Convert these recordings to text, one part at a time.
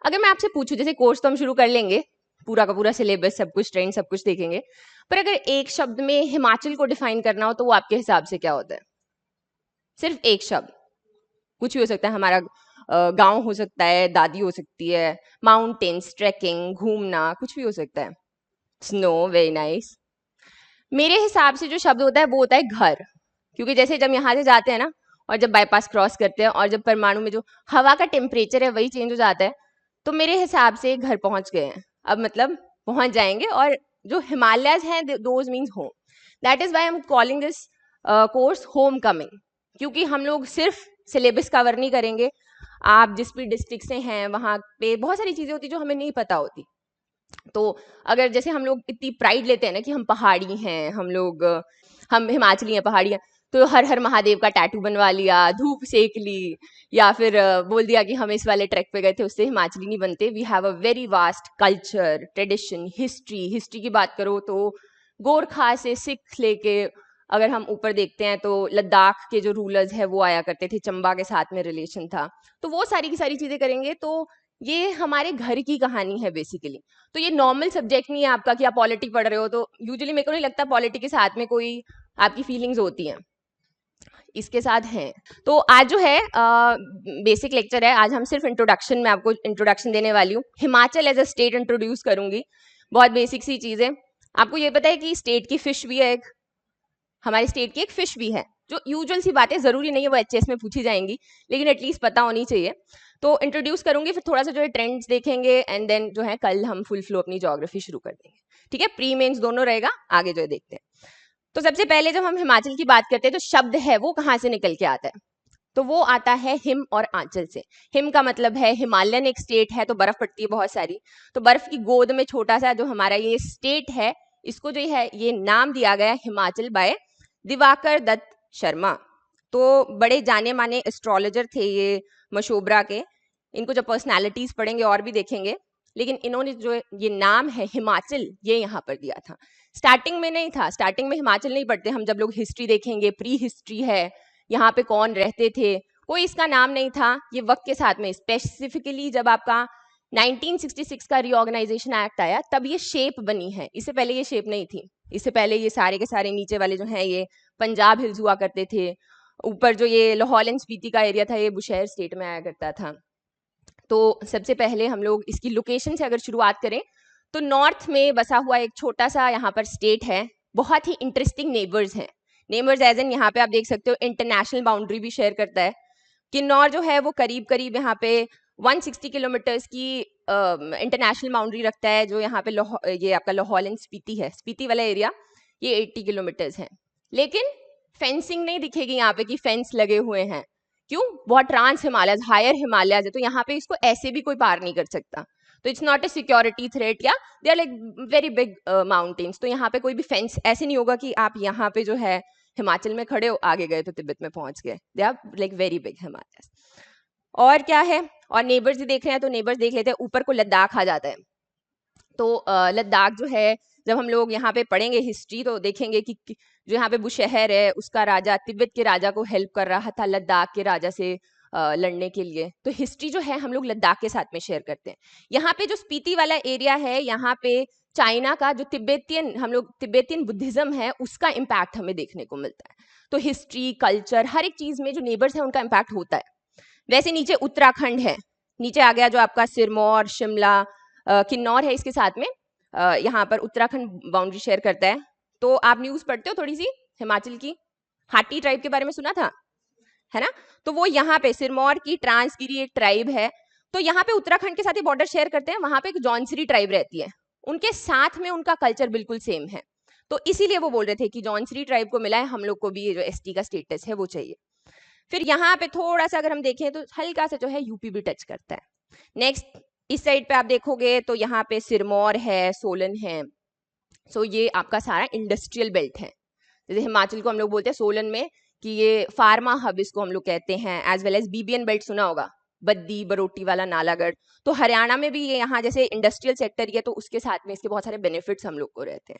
अगर मैं आपसे पूछूं, जैसे कोर्स तो हम शुरू कर लेंगे, पूरा का पूरा सिलेबस, सब कुछ ट्रेंड, सब कुछ देखेंगे, पर अगर एक शब्द में हिमाचल को डिफाइन करना हो तो वो आपके हिसाब से क्या होता है? सिर्फ एक शब्द, कुछ भी हो सकता है, हमारा गांव हो सकता है, दादी हो सकती है, माउंटेन्स, ट्रैकिंग, घूमना, कुछ भी हो सकता है। Snow, very nice. मेरे हिसाब से जो शब्द होता है वो होता है घर, क्योंकि जैसे जब यहाँ से जाते हैं ना, और जब बाईपास क्रॉस करते हैं, और जब परमाणु में जो हवा का टेम्परेचर है वही चेंज हो जाता है, तो मेरे हिसाब से घर पहुंच गए हैं अब, मतलब पहुंच जाएंगे। और जो हिमालयज हैं, those means home. That is why I am calling this course homecoming, क्योंकि हम लोग सिर्फ सिलेबस कवर नहीं करेंगे। आप जिस भी डिस्ट्रिक्ट से हैं वहाँ पे बहुत सारी चीजें होती जो हमें नहीं पता होती। तो अगर जैसे हम लोग इतनी प्राइड लेते हैं ना कि हम पहाड़ी हैं, हम लोग, हम हिमाचली हैं, पहाड़ी हैं, तो हर हर महादेव का टैटू बनवा लिया, धूप सेक ली, या फिर बोल दिया कि हम इस वाले ट्रैक पे गए थे, उससे हिमाचली नहीं बनते। We have a very vast culture, tradition, history. History की बात करो तो गोरखा से सिख लेके अगर हम ऊपर देखते हैं तो लद्दाख के जो रूलर्स है वो आया करते थे, चंबा के साथ में रिलेशन था। तो वो सारी की सारी चीजें करेंगे, तो ये हमारे घर की कहानी है बेसिकली। तो ये नॉर्मल सब्जेक्ट नहीं है आपका कि आप पॉलिटी पढ़ रहे हो, तो यूजुअली मेरे को नहीं लगता पॉलिटी के साथ में कोई आपकी फीलिंग्स होती हैं, इसके साथ हैं। तो आज जो है बेसिक लेक्चर है, आज हम सिर्फ इंट्रोडक्शन में आपको इंट्रोडक्शन देने वाली हूँ। Himachal as a state introduce करूंगी, बहुत बेसिक सी चीजें। आपको ये पता है कि स्टेट की फिश भी है एक, हमारे स्टेट की एक फिश भी है, जो यूजुअल सी बातें जरूरी नहीं है वो एचएस में पूछी जाएंगी, लेकिन एटलीस्ट पता होनी चाहिए। तो इंट्रोड्यूस करूंगी, फिर थोड़ा सा जो है ट्रेंड्स देखेंगे, एंड देन जो है कल हम फुल फ्लो अपनी ज्योग्राफी शुरू कर देंगे। ठीक है, प्री मेंस दोनों रहेगा, आगे जो है देखते हैं। तो सबसे पहले जब हम हिमाचल की बात करते हैं तो शब्द है वो कहाँ से निकल के आता है? तो वो आता है हिम और आंचल से। हिम का मतलब है हिमालयन एक स्टेट है, तो बर्फ पड़ती है बहुत सारी, तो बर्फ की गोद में छोटा सा जो हमारा ये स्टेट है, इसको जो है ये नाम दिया गया हिमाचल बाय दिवाकर दत्त शर्मा। तो बड़े जाने माने एस्ट्रोलॉजर थे ये, मशोबरा के। इनको जब पर्सनालिटीज पढ़ेंगे और भी देखेंगे, लेकिन इन्होंने जो ये नाम है हिमाचल ये यहाँ पर दिया था। स्टार्टिंग में नहीं था, स्टार्टिंग में हिमाचल नहीं पढ़ते हम, जब लोग हिस्ट्री देखेंगे, प्री हिस्ट्री है, यहाँ पे कौन रहते थे, कोई इसका नाम नहीं था। ये वक्त के साथ में स्पेसिफिकली जब आपका 1966 का रीऑर्गेनाइजेशन एक्ट आया तब ये शेप बनी है, इससे पहले ये शेप नहीं थी। इससे पहले ये सारे के सारे नीचे वाले जो हैं ये पंजाब हिल्स हुआ करते थे, ऊपर जो ये लाहौल एंड स्पीति का एरिया था ये बुशहर स्टेट में आया करता था। तो सबसे पहले हम लोग इसकी लोकेशन से अगर शुरुआत करें तो नॉर्थ में बसा हुआ एक छोटा सा यहाँ पर स्टेट है, बहुत ही इंटरेस्टिंग नेबर्स हैं। नेबर्स एज एन यहाँ पे आप देख सकते हो इंटरनेशनल बाउंड्री भी शेयर करता है। किन्नौर जो है वो करीब करीब यहाँ पे 160 किलोमीटर्स की इंटरनेशनल बाउंड्री रखता है, जो यहाँ पे ये आपका लाहौल एंड स्पीति है, स्पीति वाला एरिया, ये 80 किलोमीटर्स है। लेकिन फेंसिंग नहीं दिखेगी यहाँ पे कि फेंस लगे हुए हैं, क्यों? बहुत ट्रांस हिमालयज, हायर हिमालयज है, तो यहाँ पे इसको ऐसे भी कोई पार नहीं कर सकता। तो it's not a security threat, या they are like very big mountains, तो यहाँ पे कोई भी फेंस ऐसे नहीं होगा कि आप यहाँ पे जो है हिमाचल में खड़े हो, आगे गए तो तिब्बत में पहुंच गए। They are like very big Himalayas. और क्या है, और नेबर्स भी देख रहे हैं तो नेबर्स देख लेते हैं। ऊपर को लद्दाख आ जाता है, तो लद्दाख जो है जब हम लोग यहाँ पे पढ़ेंगे हिस्ट्री तो देखेंगे कि जो यहाँ पे बुशहर है उसका राजा तिब्बत के राजा को हेल्प कर रहा था लद्दाख के राजा से लड़ने के लिए। तो हिस्ट्री जो है हम लोग लद्दाख के साथ में शेयर करते हैं। यहाँ पे जो स्पीति वाला एरिया है, यहाँ पे चाइना का जो तिब्बतियन, हम लोग तिब्बतियन बुद्धिज्म है उसका इम्पैक्ट हमें देखने को मिलता है। तो हिस्ट्री, कल्चर, हर एक चीज में जो नेबर्स है उनका इम्पैक्ट होता है। वैसे नीचे उत्तराखंड है, नीचे आ गया जो आपका सिरमौर, शिमला, किन्नौर है इसके साथ में, यहाँ पर उत्तराखंड बाउंड्री शेयर करता है। तो आप न्यूज पढ़ते हो थोड़ी सी हिमाचल की? हाटी ट्राइब के बारे में सुना था, है ना? तो वो यहाँ पे सिरमौर की ट्रांसगिरी एक ट्राइब है, तो यहाँ पे उत्तराखंड के साथ ही बॉर्डर शेयर करते हैं। वहां पे एक जौनसरी ट्राइब रहती है, उनके साथ में उनका कल्चर बिल्कुल सेम है। तो इसीलिए वो बोल रहे थे कि जौनसरी ट्राइब को मिला है, हम लोग को भी ये जो एसटी का स्टेटस है वो चाहिए। फिर यहाँ पे थोड़ा सा अगर हम देखें तो हल्का सा जो है यूपी भी टच करता है। नेक्स्ट इस साइड पे आप देखोगे तो यहाँ पे सिरमौर है, सोलन है। सो ये आपका सारा इंडस्ट्रियल बेल्ट है। जैसे हिमाचल को हम लोग बोलते हैं सोलन में कि ये फार्मा हब इसको हम लोग कहते हैं, as well as BBN belt सुना होगा, बद्दी, बरोटी वाला, नालागढ़। तो हरियाणा में भी ये यहाँ जैसे इंडस्ट्रियल सेक्टर ही है, तो उसके साथ में इसके बहुत सारे बेनिफिट्स हम लोग को रहते हैं।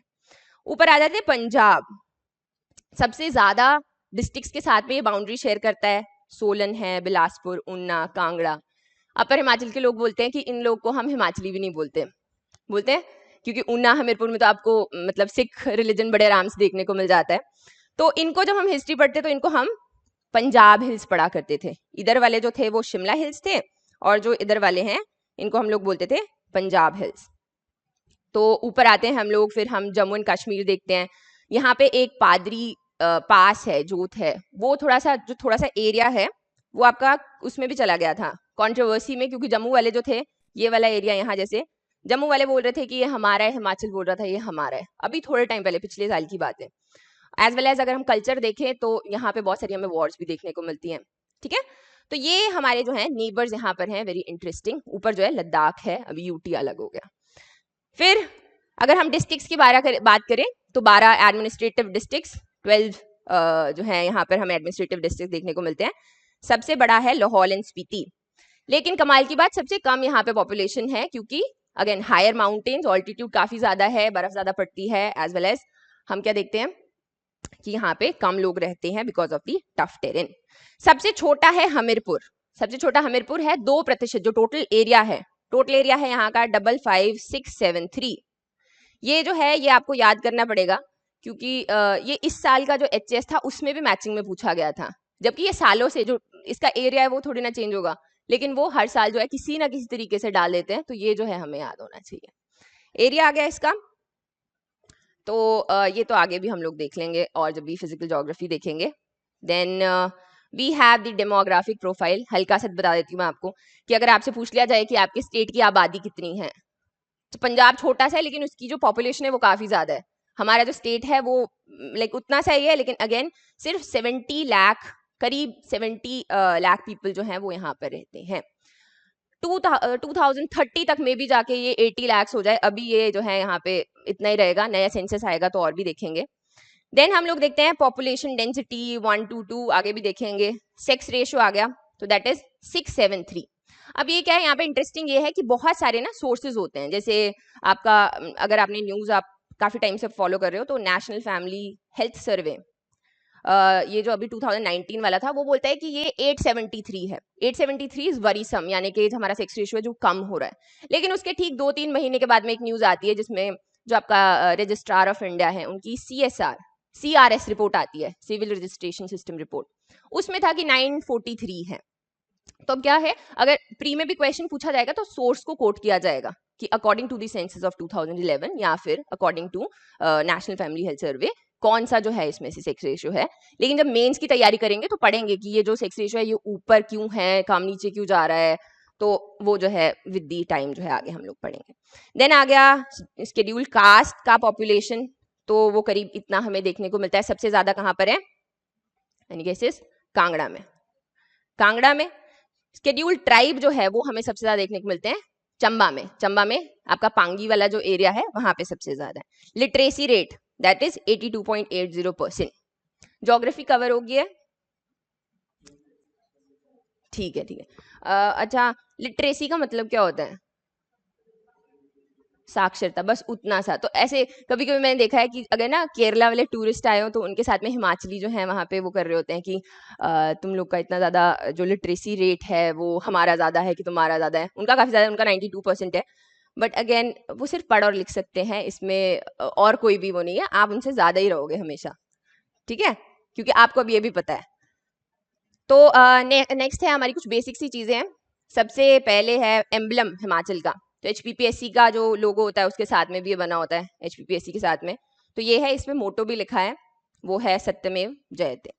ऊपर आ जाते हैं पंजाब, सबसे ज्यादा डिस्ट्रिक्ट्स के साथ में ये बाउंड्री शेयर करता है। सोलन है, बिलासपुर, ऊना, कांगड़ा। अपर हिमाचल के लोग बोलते हैं कि इन लोग को हम हिमाचली भी नहीं बोलते, बोलते हैं क्योंकि ऊना हमीरपुर में तो आपको मतलब सिख रिलीजन बड़े आराम से देखने को मिल जाता है। तो इनको जब हम हिस्ट्री पढ़ते तो इनको हम पंजाब हिल्स पढ़ा करते थे। इधर वाले जो थे वो शिमला हिल्स थे और जो इधर वाले हैं इनको हम लोग बोलते थे पंजाब हिल्स। तो ऊपर आते हैं हम लोग, फिर हम जम्मू एंड कश्मीर देखते हैं। यहाँ पे एक पादरी पास है, जोत है, वो थोड़ा सा एरिया है वो आपका उसमें भी चला गया था कंट्रोवर्सी में, क्योंकि जम्मू वाले जो थे ये वाला एरिया यहाँ जैसे जम्मू वाले बोल रहे थे कि ये हमारा है, हिमाचल बोल रहा था ये हमारा है, अभी थोड़े टाइम पहले पिछले साल की बात है। एज वेल एज अगर हम कल्चर देखें तो यहाँ पे बहुत सारी हमें वॉर्स भी देखने को मिलती हैं, ठीक है। तो ये हमारे जो है नेबर्स यहाँ पर हैं, वेरी इंटरेस्टिंग। ऊपर जो है लद्दाख है, अभी यूटी अलग हो गया। फिर अगर हम डिस्ट्रिक्ट्स की बात करें तो 12 एडमिनिस्ट्रेटिव डिस्ट्रिक्ट्स, 12 जो है यहाँ पर हमें एडमिनिस्ट्रेटिव डिस्ट्रिक्ट देखने को मिलते हैं। सबसे बड़ा है लाहौल एंड स्पीति, लेकिन कमाल की बात सबसे कम यहाँ पे पॉपुलेशन है, क्योंकि अगेन हायर माउंटेन्स, ऑल्टीट्यूड काफी ज्यादा है, बर्फ ज्यादा पड़ती है, एज वेल एज हम क्या देखते हैं कि यहाँ पे कम लोग रहते हैं because of the tough terrain. सबसे छोटा है हमीरपुर, सबसे छोटा हमीरपुर है 2% जो टोटल एरिया है यहाँ का 55673। ये जो है ये आपको याद करना पड़ेगा, क्योंकि ये इस साल का जो HS था उसमें भी मैचिंग में पूछा गया था, जबकि ये सालों से जो इसका एरिया है वो थोड़ी ना चेंज होगा, लेकिन वो हर साल जो है किसी ना किसी तरीके से डाल देते हैं, तो ये जो है हमें याद होना चाहिए। एरिया आ गया इसका। तो ये तो आगे भी हम लोग देख लेंगे और जब भी फिजिकल ज्योग्राफी देखेंगे। Then we have the demographic profile. हल्का सा बता देती हूँ मैं आपको कि अगर आपसे पूछ लिया जाए कि आपके स्टेट की आबादी कितनी है, तो पंजाब छोटा सा है लेकिन उसकी जो पॉपुलेशन है वो काफी ज्यादा है। हमारा जो स्टेट है वो लाइक उतना सा ही है, लेकिन अगेन सिर्फ 70 लाख, करीब 70 लाख पीपल जो हैं वो यहाँ पर रहते हैं। 2030 तक में भी जाके ये 80 लाख हो जाए, अभी ये जो है यहाँ पे इतना ही रहेगा, नया सेंसस आएगा तो और भी देखेंगे। देन हम लोग देखते हैं पॉपुलेशन डेंसिटी 1 to 2, आगे भी देखेंगे। सेक्स रेशियो आ गया, तो दैट इज 673। अब ये क्या है यहाँ पे इंटरेस्टिंग ये है कि बहुत सारे ना सोर्सेज होते हैं, जैसे आपका अगर आपने न्यूज आप काफी टाइम से फॉलो कर रहे हो तो नेशनल फैमिली हेल्थ सर्वे, ये जो अभी 2019 वाला था वो बोलता है कि ये 873 है। 873 इज वरीसम, यानी कि हमारा सेक्स रेशियो है जो कम हो रहा है। लेकिन उसके ठीक 2-3 महीने के बाद में एक न्यूज आती है जिसमें जो आपका रजिस्ट्रार ऑफ इंडिया है उनकी CRS रिपोर्ट आती है, सिविल रजिस्ट्रेशन सिस्टम रिपोर्ट, उसमें था कि 943 है। तो अब क्या है, अगर प्री में भी क्वेश्चन पूछा जाएगा तो सोर्स को कोट किया जाएगा कि according to the census of 2011 या फिर according to national family health survey कौन सा जो है इसमें से सेक्स रेशियो है। लेकिन जब मेंस की तैयारी करेंगे तो पढ़ेंगे कि ये जो सेक्स रेशियो है ये ऊपर क्यों है, कम नीचे क्यों जा रहा है, तो वो जो है विद दी टाइम जो है आगे हम लोग पढ़ेंगे। देन आ गया शेड्यूल कास्ट का पॉपुलेशन, तो वो करीब इतना हमें देखने को मिलता है। सबसे ज्यादा कहाँ पर है, यानी केसेस कांगड़ा में। कांगड़ा में शेड्यूल ट्राइब जो है वो हमें सबसे ज्यादा देखने को मिलते हैं चंबा में। चंबा में आपका पांगी वाला जो एरिया है वहां पे सबसे ज्यादा है। Literacy rate that is 82.80%। Geography cover हो गया, ठीक है ठीक है। अच्छा, लिटरेसी का मतलब क्या होता है? साक्षरता, बस उतना सा। तो ऐसे कभी कभी मैंने देखा है कि अगर ना केरला वाले टूरिस्ट आए हो तो उनके साथ में हिमाचली जो है वहां पे वो कर रहे होते हैं कि तुम लोग का इतना ज्यादा जो लिटरेसी रेट है वो हमारा ज्यादा है कि तुम्हारा ज्यादा है। उनका काफी ज्यादा, उनका 92% है, बट अगेन वो सिर्फ पढ़ और लिख सकते हैं, इसमें और कोई भी वो नहीं है, आप उनसे ज्यादा ही रहोगे हमेशा, ठीक है, क्योंकि आपको अब ये भी पता है। तो नेक्स्ट है हमारी कुछ बेसिक सी चीजें हैं। सबसे पहले है एम्बलम हिमाचल का। तो HPPSC का जो लोगो होता है उसके साथ में भी ये बना होता है, HPPSC के साथ में। तो ये है, इसमें मोटो भी लिखा है, वो है सत्यमेव जयते।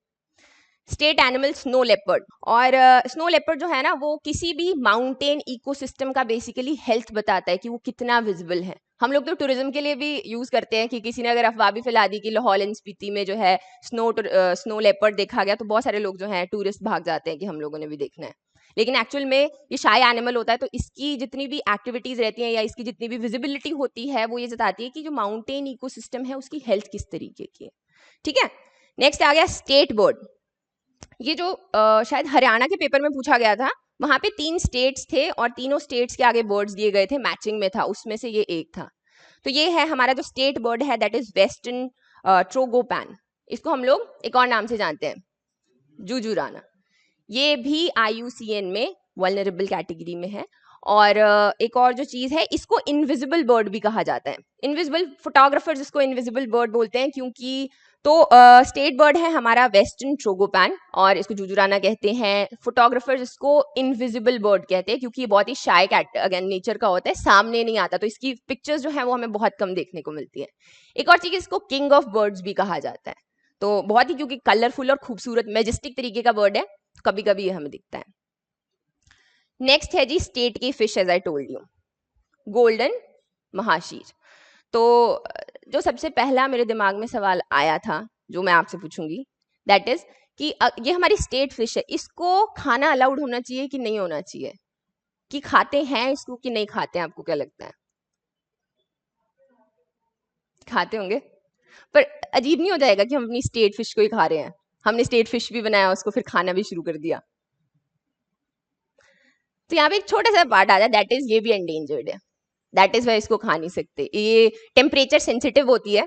स्टेट एनिमल स्नो लेपर्ड, और स्नो लेपर्ड जो है ना वो किसी भी माउंटेन इकोसिस्टम का बेसिकली हेल्थ बताता है कि वो कितना विजिबल है। हम लोग तो टूरिज्म के लिए भी यूज करते हैं कि किसी ने अगर अफवाह भी फैला दी कि लाहौल एंड स्पीति में जो है स्नो लेपर्ड देखा गया, तो बहुत सारे लोग जो है टूरिस्ट भाग जाते हैं कि हम लोगों ने भी देखना है। लेकिन एक्चुअल में ये शाय एनिमल होता है, तो इसकी जितनी भी एक्टिविटीज रहती हैं या इसकी जितनी भी विजिबिलिटी होती है वो ये जताती है कि जो माउंटेन इकोसिस्टम है उसकी हेल्थ किस तरीके की है, ठीक है। नेक्स्ट आ गया स्टेट बोर्ड। ये जो शायद हरियाणा के पेपर में पूछा गया था, वहां पे 3 स्टेट्स थे और तीनों स्टेट्स के आगे बर्ड्स दिए गए थे, मैचिंग में था, उसमें से ये एक था। तो ये है हमारा जो स्टेट बर्ड है, दैट इज वेस्टर्न ट्रोगोपैन। इसको हम लोग एक और नाम से जानते हैं, जुजुराना। ये भी IUCN में वल्नरेबल कैटेगरी में है। और एक और जो चीज़ है, इसको इनविजिबल बर्ड भी कहा जाता है। इनविजिबल फोटोग्राफर्स इसको इनविजिबल बर्ड बोलते हैं क्योंकि तो स्टेट बर्ड है हमारा वेस्टर्न ट्रोगोपैन और इसको जुजुराना कहते हैं। फोटोग्राफर्स इसको इनविजिबल बर्ड कहते हैं क्योंकि ये बहुत ही शाय कैट अगेन नेचर का होता है, सामने नहीं आता, तो इसकी पिक्चर्स जो है वो हमें बहुत कम देखने को मिलती है। एक और चीज़, इसको किंग ऑफ बर्ड्स भी कहा जाता है, तो बहुत ही क्योंकि कलरफुल और खूबसूरत मैजेस्टिक तरीके का बर्ड है, कभी कभी ये हमें दिखता है। नेक्स्ट है जी स्टेट की fish, as I told you, golden mahseer. तो जो सबसे पहला मेरे दिमाग में सवाल आया था जो मैं आपसे पूछूंगी, दैट इज कि ये हमारी स्टेट फिश है, इसको खाना अलाउड होना चाहिए कि नहीं होना चाहिए, कि खाते हैं इसको कि नहीं खाते हैं, आपको क्या लगता है? खाते होंगे, पर अजीब नहीं हो जाएगा कि हम अपनी स्टेट फिश को ही खा रहे हैं? हमने स्टेट फिश भी बनाया, उसको फिर खाना भी शुरू कर दिया। तो यहाँ पे एक छोटा सा पार्ट आता है, दैट इज ये भी एंडेंजर्ड है, दैट इज वाई इसको खा नहीं सकते। ये टेम्परेचर सेंसिटिव होती है,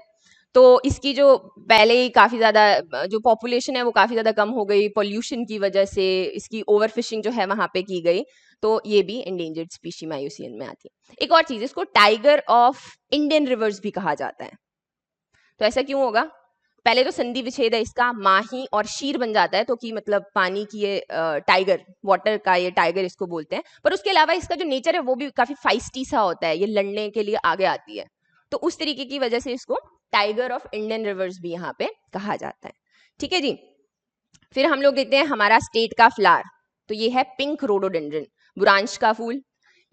तो इसकी जो पहले ही काफ़ी ज़्यादा जो पॉपुलेशन है वो काफ़ी ज़्यादा कम हो गई पॉल्यूशन की वजह से, इसकी ओवर फिशिंग जो है वहाँ पे की गई, तो ये भी एंडेंजर्ड स्पीशी IUCN में आती है। एक और चीज़, इसको टाइगर ऑफ इंडियन रिवर्स भी कहा जाता है। तो ऐसा क्यों होगा? पहले तो संधि विच्छेद है इसका, माही और शीर बन जाता है, तो कि मतलब पानी की ये टाइगर, वाटर का ये टाइगर इसको बोलते हैं। पर उसके अलावा इसका जो नेचर है वो भी काफी फाइस्टी सा होता है, ये लड़ने के लिए आगे आती है, तो उस तरीके की वजह से इसको टाइगर ऑफ इंडियन रिवर्स भी यहाँ पे कहा जाता है। ठीक है जी। फिर हम लोग देखते हैं हमारा स्टेट का फ्लावर, तो ये है पिंक रोडोडेंड्रन, बुरांश का फूल।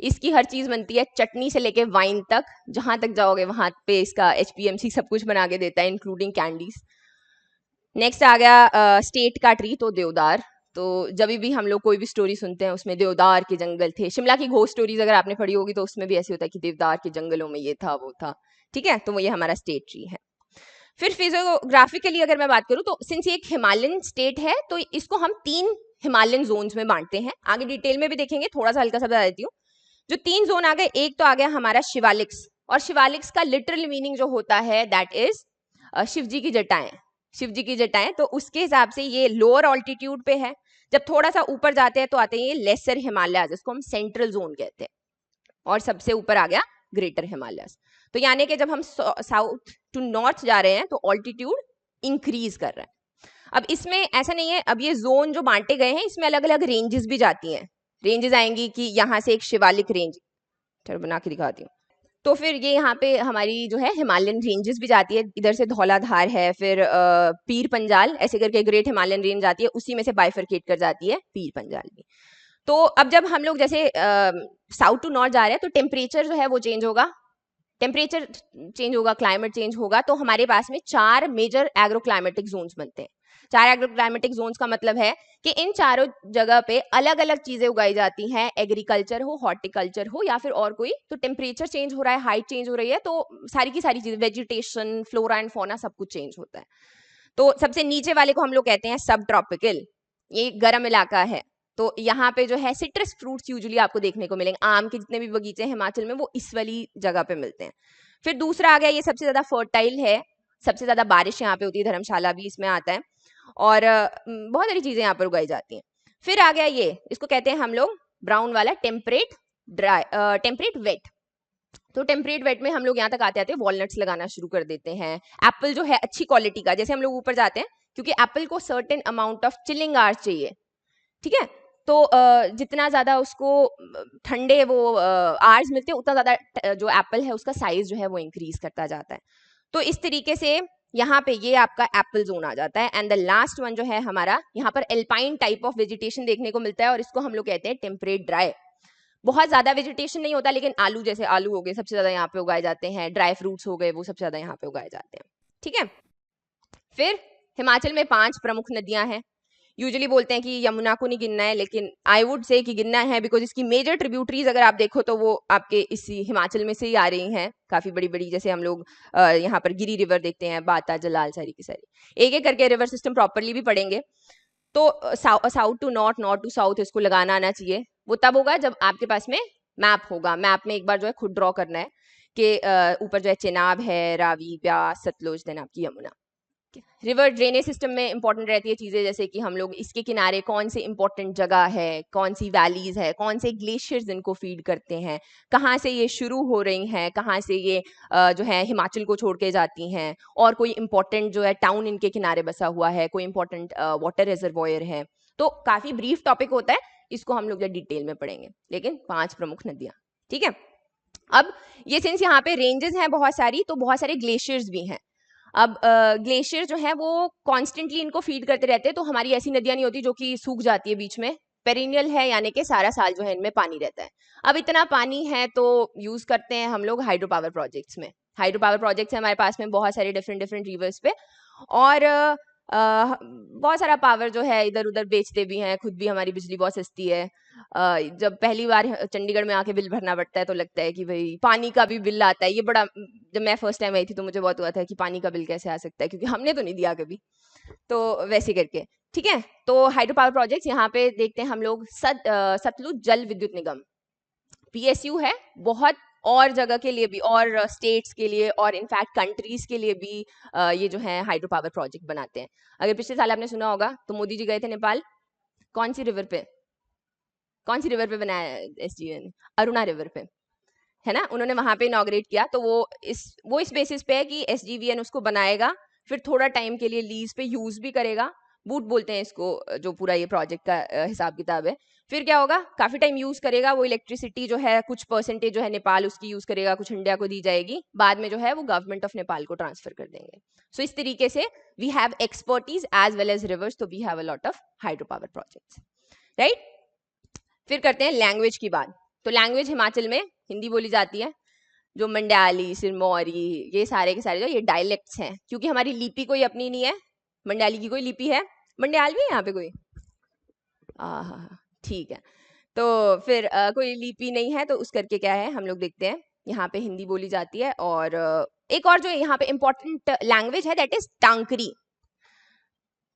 इसकी हर चीज बनती है, चटनी से लेके वाइन तक, जहां तक जाओगे वहां पे इसका HPMC सब कुछ बना के देता है, इंक्लूडिंग कैंडीज। नेक्स्ट आ गया स्टेट का ट्री, तो देवदार। तो जब भी हम लोग कोई भी स्टोरी सुनते हैं उसमें देवदार के जंगल थे, शिमला की घोस्ट स्टोरीज अगर आपने पढ़ी होगी तो उसमें भी ऐसे होता है कि देवदार के जंगलों में ये था वो था। ठीक है, तो वो ये हमारा स्टेट ट्री है। फिर फिजियोग्राफिकली अगर मैं बात करूं, तो सिंस ये एक हिमालयन स्टेट है तो इसको हम 3 हिमालयन जोन्स में बांटते हैं, आगे डिटेल में भी देखेंगे, थोड़ा सा हल्का सा बता देती हूँ। जो 3 जोन आ गए, एक तो आ गया हमारा शिवालिक्स, और शिवालिक्स का लिटरल मीनिंग जो होता है दैट इज शिव जी की जटाएं, शिव जी की जटाएं। तो उसके हिसाब से ये लोअर ऑल्टीट्यूड पे है। जब थोड़ा सा ऊपर जाते हैं तो आते हैं ये लेसर हिमालय, जिसको हम सेंट्रल जोन कहते हैं, और सबसे ऊपर आ गया ग्रेटर हिमालय। तो यानी कि जब हम साउथ टू नॉर्थ जा रहे हैं तो ऑल्टीट्यूड इंक्रीज कर रहा है। अब इसमें ऐसा नहीं है, अब ये जोन जो बांटे गए हैं इसमें अलग अलग रेंजेस भी जाती हैं। रेंजेस आएंगी कि यहाँ से एक शिवालिक रेंज, चलो बना के दिखाती हूँ। तो फिर ये यहाँ पे हमारी जो है हिमालयन रेंजेस भी जाती है, इधर से धौलाधार है, फिर पीर पंजाल ऐसे करके ग्रेट हिमालयन रेंज आती है, उसी में से बाइफरकेट कर जाती है पीर पंजाल भी। तो अब जब हम लोग जैसे साउथ टू नॉर्थ जा रहे हैं तो टेम्परेचर जो है वो चेंज होगा, टेम्परेचर चेंज होगा, क्लाइमेट चेंज होगा, तो हमारे पास में 4 मेजर एग्रो क्लाइमेटिक जोन्स बनते हैं। 4 एग्रो क्लाइमेटिक जोन्स का मतलब है कि इन चारों जगह पे अलग अलग चीजें उगाई जाती हैं, एग्रीकल्चर हो, हॉर्टिकल्चर हो या फिर और कोई। तो टेम्परेचर चेंज हो रहा है, हाइट चेंज हो रही है, तो सारी की सारी चीजें, वेजिटेशन, फ्लोरा एंड फौना, सब कुछ चेंज होता है। तो सबसे नीचे वाले को हम लोग कहते हैं सब ट्रॉपिकल, ये गर्म इलाका है। तो यहाँ पे जो है सिट्रस फ्रूट्स यूजुअली आपको देखने को मिलेंगे, आम के जितने भी बगीचे हैं हिमाचल में वो इस वाली जगह पे मिलते हैं। फिर दूसरा आ गया, ये सबसे ज्यादा फर्टाइल है, सबसे ज्यादा बारिश यहाँ पे होती है, धर्मशाला भी इसमें आता है, और बहुत सारी चीजें यहाँ पर उगाई जाती हैं। फिर आ गया ये, इसको कहते हैं हम लोग ब्राउन वाला टेम्परेट ड्राई, टेम्परेट वेट। तो टेम्परेट वेट में हम लोग यहाँ तक आते आते वॉलनट्स लगाना शुरू कर देते हैं। एप्पल जो है अच्छी क्वालिटी का, जैसे हम लोग ऊपर जाते हैं, क्योंकि एप्पल को certain amount of chilling hours चाहिए, ठीक है, तो जितना ज्यादा उसको ठंडे वो आवर्स मिलते हैं उतना ज्यादा जो एप्पल है उसका साइज जो है वो इंक्रीज करता जाता है। तो इस तरीके से यहाँ पे ये आपका एप्पल जोन आ जाता है। एंड द लास्ट वन जो है हमारा, यहाँ पर एल्पाइन टाइप ऑफ वेजिटेशन देखने को मिलता है, और इसको हम लोग कहते हैं टेम्परेट ड्राई। बहुत ज्यादा वेजिटेशन नहीं होता, लेकिन आलू, जैसे आलू हो गए सबसे ज्यादा यहाँ पे उगाए जाते हैं, ड्राई फ्रूट्स हो गए वो सबसे ज्यादा यहाँ पे उगाए जाते हैं। ठीक है, फिर हिमाचल में 5 प्रमुख नदियां हैं। यूजुअली बोलते हैं कि यमुना को नहीं गिनना है, लेकिन आई वुड से कि गिनना है, बिकॉज इसकी मेजर ट्रिब्यूटरीज अगर आप देखो तो वो आपके इसी हिमाचल में से ही आ रही हैं, काफी बड़ी बड़ी। जैसे हम लोग यहाँ पर गिरी रिवर देखते हैं, बाता, जलाल, सारी की सारी। एक एक करके रिवर सिस्टम प्रॉपरली भी पढ़ेंगे। तो south to north, north to south इसको लगाना आना चाहिए। वो तब होगा जब आपके पास में मैप होगा। मैप में एक बार जो है खुद ड्रॉ करना है कि ऊपर जो है चेनाब है, रावी, ब्यास, सतलुज, देन आपकी यमुना। रिवर ड्रेनेज सिस्टम में इंपॉर्टेंट रहती है चीज़ें, जैसे कि हम लोग इसके किनारे कौन से इंपॉर्टेंट जगह है, कौन सी वैलीज है, कौन से ग्लेशियर्स इनको फीड करते हैं, कहाँ से ये शुरू हो रही हैं, कहाँ से ये जो है हिमाचल को छोड़ के जाती हैं, और कोई इंपॉर्टेंट जो है टाउन इनके किनारे बसा हुआ है, कोई इंपॉर्टेंट वाटर रिजर्वॉयर है। तो काफ़ी ब्रीफ टॉपिक होता है, इसको हम लोग जो डिटेल में पढ़ेंगे, लेकिन 5 प्रमुख नदियाँ, ठीक है। अब ये सिंस यहाँ पे रेंजेस हैं बहुत सारी, तो बहुत सारे ग्लेशियर्स भी हैं। अब ग्लेशियर जो है वो कॉन्स्टेंटली इनको फीड करते रहते हैं, तो हमारी ऐसी नदियां नहीं होती जो कि सूख जाती है बीच में, पेरिनियल है, यानी कि सारा साल जो है इनमें पानी रहता है। अब इतना पानी है तो यूज करते हैं हम लोग हाइड्रो पावर प्रोजेक्ट्स में। हाइड्रो पावर प्रोजेक्ट्स है हमारे पास में बहुत सारे डिफरेंट डिफरेंट रिवर्स पे, और बहुत सारा पावर जो है इधर उधर बेचते भी हैं, खुद भी हमारी बिजली बहुत सस्ती है। जब पहली बार चंडीगढ़ में आके बिल भरना पड़ता है तो लगता है कि भाई पानी का भी बिल आता है, ये बड़ा, जब मैं फर्स्ट टाइम आई थी तो मुझे बहुत हुआ था कि पानी का बिल कैसे आ सकता है, क्योंकि हमने तो नहीं दिया कभी। तो वैसे करके, ठीक है। तो हाइड्रो पावर प्रोजेक्ट्स यहाँ पे देखते हैं हम लोग, सतलुज जल विद्युत निगम, पीएसयू है, बहुत और जगह के लिए भी, और स्टेट्स के लिए, और इनफैक्ट कंट्रीज के लिए भी ये जो है हाइड्रो पावर प्रोजेक्ट बनाते हैं। अगर पिछले साल आपने सुना होगा तो मोदी जी गए थे नेपाल, कौन सी रिवर पे, कौन सी रिवर पे बनाया एसडीए ने, अरुणा रिवर पे, है ना, उन्होंने वहां पे इनॉग्रेट किया। तो वो इस बेसिस पे है कि एसजीवीएन उसको बनाएगा, फिर थोड़ा टाइम के लिए लीज पे यूज भी करेगा, बूट बोलते हैं इसको, जो पूरा ये प्रोजेक्ट का हिसाब किताब है। फिर क्या होगा, काफी टाइम यूज करेगा, वो इलेक्ट्रिसिटी जो है कुछ परसेंटेज जो है नेपाल उसकी यूज करेगा, कुछ इंडिया को दी जाएगी, बाद में जो है वो गवर्नमेंट ऑफ नेपाल को ट्रांसफर कर देंगे। सो इस तरीके से we have expertise as well as rivers, तो we have a lot of hydro power projects, right. फिर करते हैं लैंग्वेज की बात। तो लैंग्वेज हिमाचल में हिंदी बोली जाती है, जो मंडाली, सिरमौरी, ये सारे के सारे जो ये डायलेक्ट्स हैं, क्योंकि हमारी लिपि कोई अपनी नहीं है। मंडाली की कोई लिपि है, मंडाल भी है यहाँ पे कोई, हाँ ठीक है। तो फिर कोई लिपि नहीं है, तो उस करके क्या है, हम लोग देखते हैं यहाँ पे हिंदी बोली जाती है। और एक और जो यहाँ पे इंपॉर्टेंट लैंग्वेज है दैट इज टांकरी।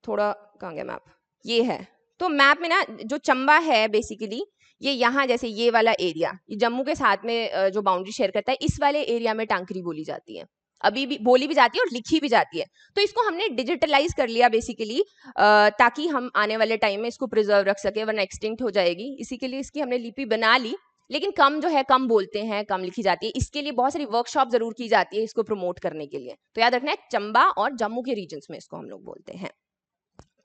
थोड़ा कहाँ गया मैप, ये है। तो मैप में ना जो चंबा है बेसिकली, ये यहाँ जैसे ये वाला एरिया, ये जम्मू के साथ में जो बाउंड्री शेयर करता है, इस वाले एरिया में टांकरी बोली जाती है, अभी भी बोली भी जाती है और लिखी भी जाती है। तो इसको हमने डिजिटलाइज कर लिया बेसिकली, ताकि हम आने वाले टाइम में इसको प्रिजर्व रख सके, वरना एक्सटिंक्ट हो जाएगी। इसी के लिए इसकी हमने लिपि बना ली, लेकिन कम जो है कम बोलते हैं, कम लिखी जाती है। इसके लिए बहुत सारी वर्कशॉप जरूर की जाती है इसको प्रमोट करने के लिए। तो याद रखना है, चंबा और जम्मू के रीजन्स में इसको हम लोग बोलते हैं।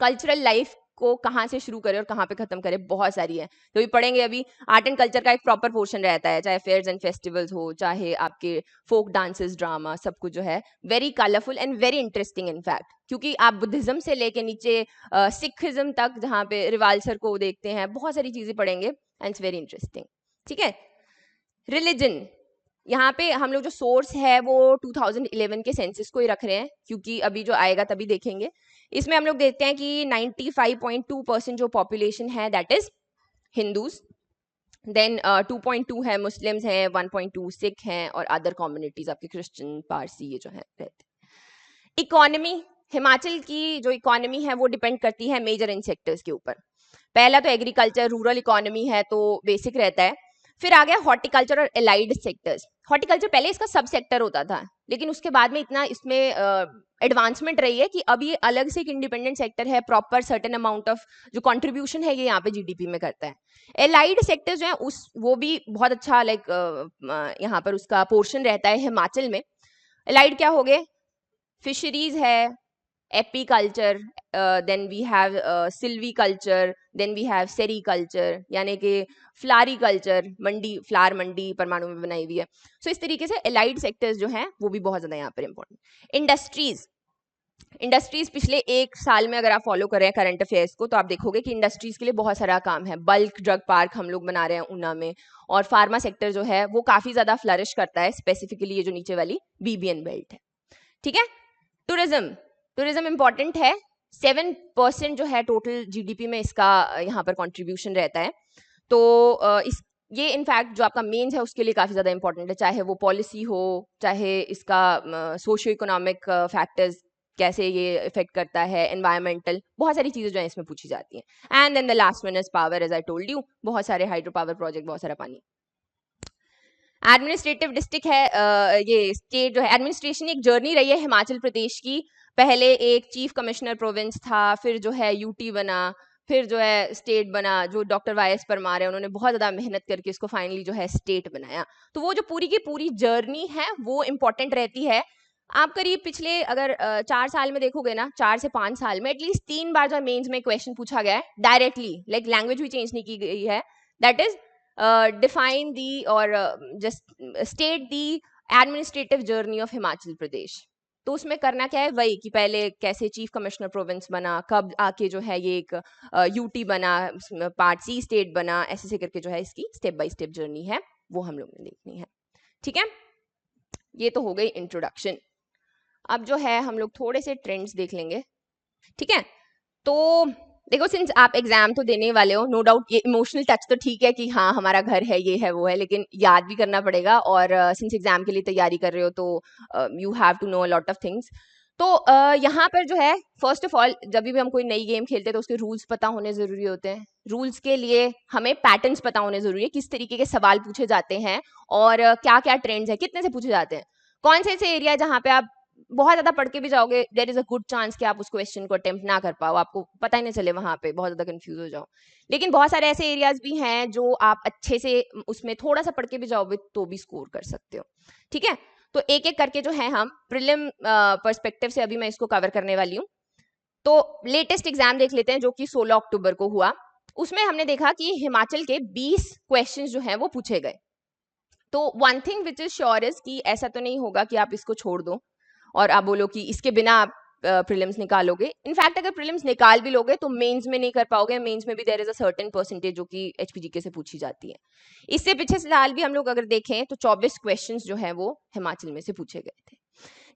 कल्चरल लाइफ को कहाँ से शुरू करें और कहाँ पे खत्म करें, बहुत सारी है, तो भी पढ़ेंगे अभी। आर्ट एंड कल्चर का एक प्रॉपर पोर्शन रहता है, चाहे फेयर्स एंड फेस्टिवल्स हो, चाहे आपके फोक डांसेस, ड्रामा, सब कुछ जो है very colourful and very interesting in fact, क्योंकि आप बुद्धिज्म से लेके नीचे सिखिज्म तक, जहाँ पे रिवाल्सर को देखते हैं, बहुत सारी चीजें पढ़ेंगे एंड इट्स वेरी इंटरेस्टिंग, ठीक है। रिलीजन, यहाँ पे हम लोग जो सोर्स है वो 2011 के सेंसस को ही रख रहे हैं, क्योंकि अभी जो आएगा तभी देखेंगे। इसमें हम लोग देखते हैं कि 95.2% जो पॉपुलेशन है दैट इज हिंदूज, देन 2.2 है मुस्लिम्स हैं, 1.2 सिख हैं, और अदर कम्युनिटीज आपके क्रिश्चियन, पारसी, ये जो है रहते हैं। इकोनॉमी, हिमाचल की जो इकोनॉमी है वो डिपेंड करती है मेजर इन सेक्टर्स के ऊपर। पहला तो एग्रीकल्चर, रूरल इकोनॉमी है, तो बेसिक रहता है। फिर आ गया हॉर्टिकल्चर और एलाइड सेक्टर्स। हॉर्टिकल्चर पहले इसका सब सेक्टर होता था, लेकिन उसके बाद में इतना इसमें एडवांसमेंट रही है कि अब ये अलग से एक इंडिपेंडेंट सेक्टर है, प्रॉपर सर्टेन अमाउंट ऑफ जो कंट्रीब्यूशन है ये यहाँ पे जीडीपी में करता है। एलाइड सेक्टर जो है उस वो भी बहुत अच्छा लाइक यहाँ पर उसका पोर्शन रहता है हिमाचल में। एलाइड क्या हो गए, फिशरीज है, apiculture, then we have silviculture, then we have sericulture, यानी कि फ्लारीकल्चर, मंडी, फ्लावर मंडी परमाणु में बनाई हुई है। सो इस तरीके से एलाइड सेक्टर्स जो हैं वो भी बहुत ज्यादा यहाँ पर इंपॉर्टेंट। इंडस्ट्रीज, इंडस्ट्रीज पिछले एक साल में अगर आप फॉलो कर रहे हैं करंट अफेयर्स को, तो आप देखोगे कि इंडस्ट्रीज के लिए बहुत सारा काम है। बल्क ड्रग पार्क हम लोग बना रहे हैं ऊना में, और फार्मा सेक्टर जो है वो काफी ज्यादा फ्लरिश करता है, स्पेसिफिकली ये जो नीचे वाली बीबीएन बेल्ट है, ठीक है। टूरिज्म, टूरिज्म इंपॉर्टेंट है, 7% जो है टोटल जीडीपी में इसका यहाँ पर कंट्रीब्यूशन रहता है। तो इस ये इनफैक्ट जो आपका मेन्स है उसके लिए काफ़ी ज़्यादा इंपॉर्टेंट है, चाहे वो पॉलिसी हो, चाहे इसका सोशियो इकोनॉमिक फैक्टर्स कैसे ये इफेक्ट करता है, एनवायरमेंटल, बहुत सारी चीज़ें जो है इसमें पूछी जाती हैं। And then the last one is power, as I told you, बहुत सारे हाइड्रो पावर प्रोजेक्ट, बहुत सारा पानी। एडमिनिस्ट्रेटिव डिस्ट्रिक्ट है ये स्टेट जो है, एडमिनिस्ट्रेशन एक जर्नी रही है हिमाचल प्रदेश की। पहले एक चीफ कमिश्नर प्रोविंस था, फिर जो है यूटी बना, फिर जो है स्टेट बना, जो डॉक्टर वाई.एस. परमार है उन्होंने बहुत ज़्यादा मेहनत करके इसको फाइनली जो है स्टेट बनाया। तो वो जो पूरी की पूरी जर्नी है वो इम्पोर्टेंट रहती है। आप करीब पिछले अगर 4 साल में देखोगे ना, 4 से 5 साल में एटलीस्ट 3 बार जो मेंस में क्वेश्चन पूछा गया है डायरेक्टली, लाइक लैंग्वेज भी चेंज नहीं की गई है, दैट इज डिफाइन दी और just state the administrative journey of Himachal Pradesh. तो उसमें करना क्या है, वही कि पहले कैसे चीफ कमिश्नर प्रोविंस बना, कब आके जो है ये एक यूटी बना, पार्ट सी स्टेट बना, ऐसे ऐसे करके जो है इसकी स्टेप बाय स्टेप जर्नी है वो हम लोग ने देखनी है। ठीक है, ये तो हो गई इंट्रोडक्शन। अब जो है हम लोग थोड़े से ट्रेंड्स देख लेंगे। ठीक है, तो देखो सिंस आप एग्जाम तो देने वाले हो, नो डाउट ये इमोशनल टच तो ठीक है कि हाँ हमारा घर है, ये है वो है, लेकिन याद भी करना पड़ेगा। और सिंस एग्जाम के लिए तैयारी कर रहे हो तो you have to know a lot of things. तो यहाँ पर जो है फर्स्ट ऑफ ऑल जब भी हम कोई नई गेम खेलते हैं तो उसके रूल्स पता होने जरूरी होते हैं। रूल्स के लिए हमें पैटर्न्स पता होने जरूरी है, किस तरीके के सवाल पूछे जाते हैं और क्या क्या ट्रेंड्स है, कितने से पूछे जाते हैं, कौन से ऐसे एरिया जहाँ पे आप बहुत ज्यादा पढ़ के भी जाओगे there is a good chance कि आप उस क्वेश्चन को अटेम्प्ट ना कर पाओ, आपको पता ही नहीं चले, वहां पे बहुत ज्यादा कंफ्यूज हो जाओ। लेकिन बहुत सारे ऐसे एरियाज भी हैं जो आप अच्छे से उसमें थोड़ा सा पढ़ के भी जाओगे तो भी स्कोर कर सकते हो। ठीक है, तो एक एक करके जो है हम प्रीलिम पर्सपेक्टिव से अभी मैं इसको कवर करने वाली हूँ। तो लेटेस्ट एग्जाम देख लेते हैं जो कि 16 अक्टूबर को हुआ। उसमें हमने देखा कि हिमाचल के 20 क्वेश्चंस जो हैं वो पूछे गए। तो one thing which is sure is कि ऐसा तो नहीं होगा कि आप इसको छोड़ दो और आप बोलो कि इसके बिना आप प्रीलिम्स निकालोगे। इनफैक्ट अगर प्रीलिम्स निकाल भी लोगे तो मेंस में नहीं कर पाओगे, मेंस में भी there is a certain percentage जो कि एचपीजीके से पूछी जाती है। इससे पिछले साल भी हम लोग अगर देखें तो 24 क्वेश्चंस जो है वो हिमाचल में से पूछे गए थे।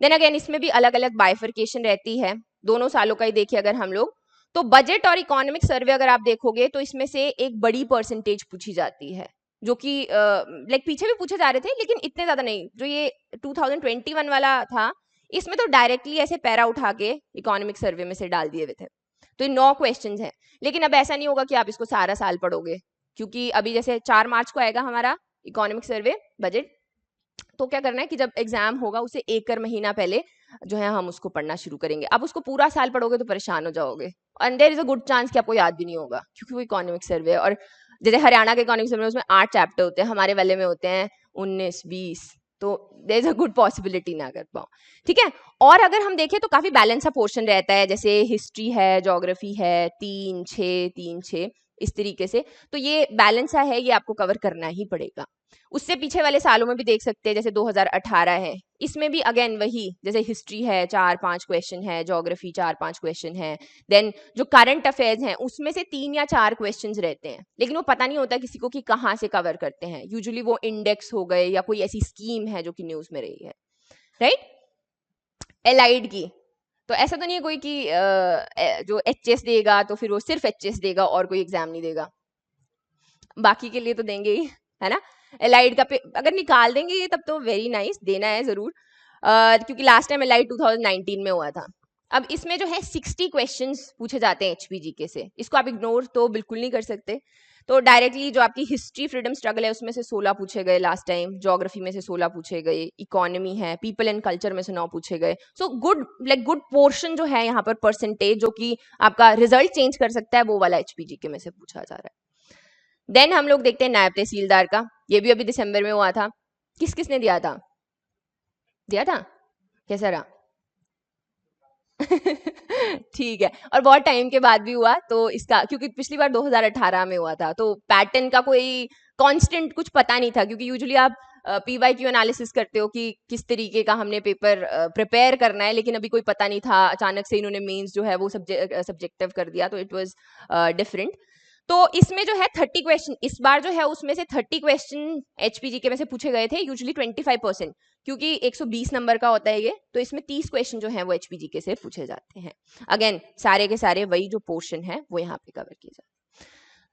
देन अगेन इसमें भी अलग अलग बाइफर्केशन रहती है, दोनों सालों का ही देखिए अगर हम लोग, तो बजट और इकोनॉमिक सर्वे अगर आप देखोगे तो इसमें से एक बड़ी परसेंटेज पूछी जाती है, जो कि लाइक पीछे भी पूछे जा रहे थे लेकिन इतने ज्यादा नहीं। जो ये 2021 वाला था इसमें तो डायरेक्टली ऐसे पैरा उठा के इकोनॉमिक सर्वे में से डाल दिए हुए थे। तो ये 9 क्वेश्चंस हैं, लेकिन अब ऐसा नहीं होगा कि आप इसको सारा साल पढ़ोगे, क्योंकि अभी जैसे 4 मार्च को आएगा हमारा इकोनॉमिक सर्वे बजट। तो क्या करना है कि जब एग्जाम होगा उसे 1 महीना पहले जो है हम उसको पढ़ना शुरू करेंगे। अब उसको पूरा साल पढ़ोगे तो परेशान हो जाओगे and there is a good chance कि आपको याद भी नहीं होगा, क्योंकि वो इकोनॉमिक सर्वे है। और जैसे हरियाणा के इकोनॉमिक सर्वे उसमें 8 चैप्टर होते हैं, हमारे वाले में होते हैं 19-20, तो there is a good possibility ना कर पाओ। ठीक है, और अगर हम देखें तो काफी बैलेंस सा पोर्शन रहता है, जैसे हिस्ट्री है, ज्योग्राफी है, 3-6 इस तरीके से। तो ये बैलेंस सा है, ये आपको कवर करना ही पड़ेगा। उससे पीछे वाले सालों में भी देख सकते हैं, जैसे 2018 है, इसमें भी अगेन वही, जैसे हिस्ट्री है 4-5 क्वेश्चन है, ज्योग्राफी 4-5 क्वेश्चन है, देन जो करंट अफेयर्स हैं उसमें से 3 या 4 क्वेश्चंस रहते हैं, लेकिन वो पता नहीं होता किसी को कि कहाँ से कवर करते हैं। यूजुअली वो इंडेक्स हो गए या कोई ऐसी स्कीम है जो कि न्यूज में रही है, राइट। एलाइड की तो ऐसा तो नहीं है कोई कि जो एचएस देगा तो फिर वो सिर्फ एचएस देगा और कोई एग्जाम नहीं देगा, बाकी के लिए तो देंगे ही, है ना। एलाइड का अगर निकाल देंगे ये तब तो वेरी नाइस, देना है जरूर, क्योंकि लास्ट टाइम एलाइड 2019 में हुआ था। अब इसमें जो है 60 क्वेश्चंस पूछे जाते हैं एचपीजीके से, इसको आप इग्नोर तो बिल्कुल नहीं कर सकते। तो डायरेक्टली जो आपकी हिस्ट्री फ्रीडम स्ट्रगल है उसमें से 16 पूछे गए लास्ट टाइम, ज्योग्राफी में से 16 पूछे गए, इकोनॉमी है, पीपल एंड कल्चर में से 9 पूछे गए। So good, like good portion जो है यहाँ पर परसेंटेज जो कि आपका रिजल्ट चेंज कर सकता है वो वाला एचपीजीके में से पूछा जा रहा है। देन हम लोग देखते हैं नायब तहसीलदार का, ये भी अभी दिसंबर में हुआ था। किस किसने दिया था, कैसा रहा? ठीक है, और बहुत टाइम के बाद भी हुआ तो इसका, क्योंकि पिछली बार 2018 में हुआ था तो पैटर्न का कोई कांस्टेंट कुछ पता नहीं था, क्योंकि यूजुअली आप पीवाईक्यू एनालिसिस करते हो कि किस तरीके का हमने पेपर प्रिपेयर करना है, लेकिन अभी कोई पता नहीं था, अचानक से इन्होंने मेंस जो है वो सब्जेक्टिव कर दिया, तो इट वाज डिफरेंट। तो इसमें जो है 30 क्वेश्चन इस बार जो है उसमें से 30 क्वेश्चन एचपीजीके में से पूछे गए थे, यूजुअली 25%, क्योंकि 120 नंबर का होता है ये, तो इसमें 30 क्वेश्चन जो है वो एचपीजीके से पूछे जाते हैं। अगेन सारे के सारे वही जो पोर्शन है वो यहाँ पे कवर किए जाते हैं।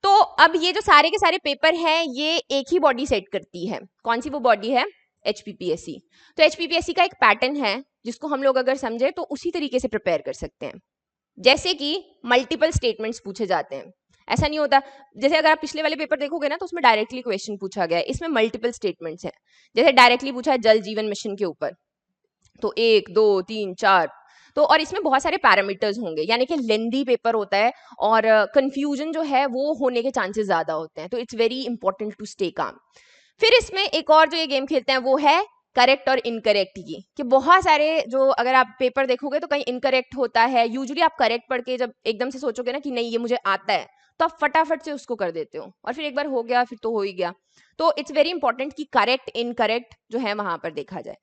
तो अब ये जो सारे के सारे पेपर हैं ये एक ही बॉडी सेट करती है, कौन सी वो बॉडी है? एचपीपीएससी। तो एचपीपीएससी का एक पैटर्न है जिसको हम लोग अगर समझे तो उसी तरीके से प्रिपेयर कर सकते हैं। जैसे कि मल्टीपल स्टेटमेंट्स पूछे जाते हैं, ऐसा नहीं होता। जैसे अगर आप पिछले वाले पेपर देखोगे ना तो उसमें डायरेक्टली क्वेश्चन पूछा गया है, इसमें मल्टीपल स्टेटमेंट्स हैं। जैसे डायरेक्टली पूछा है जल जीवन मिशन के ऊपर, तो 1 2 3 4, तो और इसमें बहुत सारे पैरामीटर्स होंगे, यानी कि लेंदी पेपर होता है और कंफ्यूजन जो है वो होने के चांसेस ज्यादा होते हैं, तो it's very important to stay calm. फिर इसमें एक और जो ये गेम खेलते हैं वो है करेक्ट और इनकरेक्ट की, कि बहुत सारे जो अगर आप पेपर देखोगे तो कहीं इनकरेक्ट होता है, यूजुअली आप करेक्ट पढ़ के जब एकदम से सोचोगे ना कि नहीं ये मुझे आता है, तो आप फटाफट से उसको कर देते हो और फिर एक बार हो गया फिर तो हो ही गया। तो इट्स वेरी इंपॉर्टेंट कि करेक्ट इनकरेक्ट जो है वहां पर देखा जाए।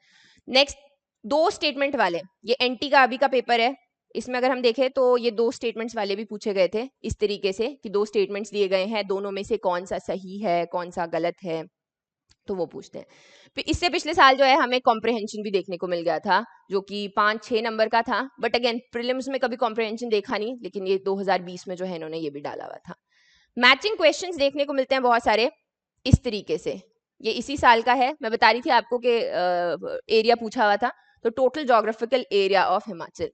नेक्स्ट, 2 स्टेटमेंट वाले, ये एनटी का अभी का पेपर है, इसमें अगर हम देखें तो ये 2 स्टेटमेंट्स वाले भी पूछे गए थे इस तरीके से कि 2 स्टेटमेंट्स दिए गए हैं, दोनों में से कौन सा सही है कौन सा गलत है, तो वो पूछते हैं। फिर इससे पिछले साल जो है हमें कॉम्प्रिहेंशन भी देखने को मिल गया था, जो कि 5-6 नंबर का था, बट अगेन प्रीलिम्स में कभी कॉम्प्रिहेंशन देखा नहीं, लेकिन ये 2020 में जो है इन्होंने ये भी डाला हुआ था। मैचिंग क्वेश्चंस देखने को मिलते हैं बहुत सारे इस तरीके से, ये इसी साल का है, मैं बता रही थी आपको कि एरिया पूछा हुआ था, तो total geographical area of Himachal.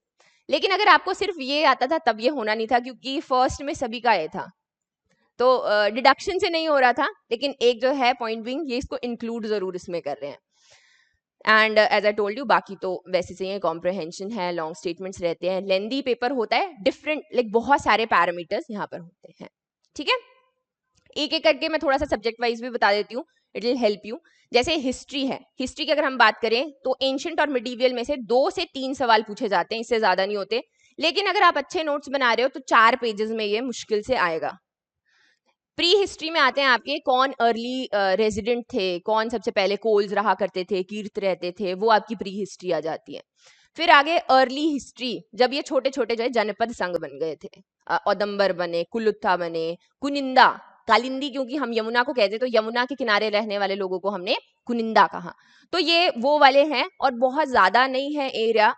लेकिन अगर आपको सिर्फ ये आता था तब ये होना नहीं था, क्योंकि फर्स्ट में सभी का ये था, तो डिडक्शन से नहीं हो रहा था, लेकिन एक जो है पॉइंट बिंग ये इसको इंक्लूड जरूर इसमें कर रहे हैं। And as I told you बाकी तो वैसे से ही कॉम्प्रिहेंशन है, लॉन्ग स्टेटमेंट्स रहते हैं, लेंदी पेपर होता है, डिफरेंट लाइक बहुत सारे पैरामीटर्स यहाँ पर होते हैं। ठीक है, एक एक करके मैं थोड़ा सा सब्जेक्ट वाइज भी बता देती हूँ, इट विल हेल्प यू। जैसे हिस्ट्री है, हिस्ट्री की अगर हम बात करें तो एंशिएंट और मिडीवियल में से 2 से 3 सवाल पूछे जाते हैं, इससे ज्यादा नहीं होते, लेकिन अगर आप अच्छे नोट्स बना रहे हो तो 4 पेजेस में ये मुश्किल से आएगा। प्री हिस्ट्री में आते हैं आपके कौन अर्ली रेजिडेंट थे, कौन सबसे पहले कोल्स रहा करते थे, कीर्त रहते थे, वो आपकी प्री हिस्ट्री आ जाती है। फिर आगे अर्ली हिस्ट्री, जब ये छोटे छोटे जो है जनपद संघ बन गए थे, औदंबर बने, कुलुत्था बने, कुनिंदा, कालिंदी, क्योंकि हम यमुना को कहते तो यमुना के किनारे रहने वाले लोगों को हमने कुनिंदा कहा, तो ये वो वाले हैं और बहुत ज्यादा नहीं है एरिया,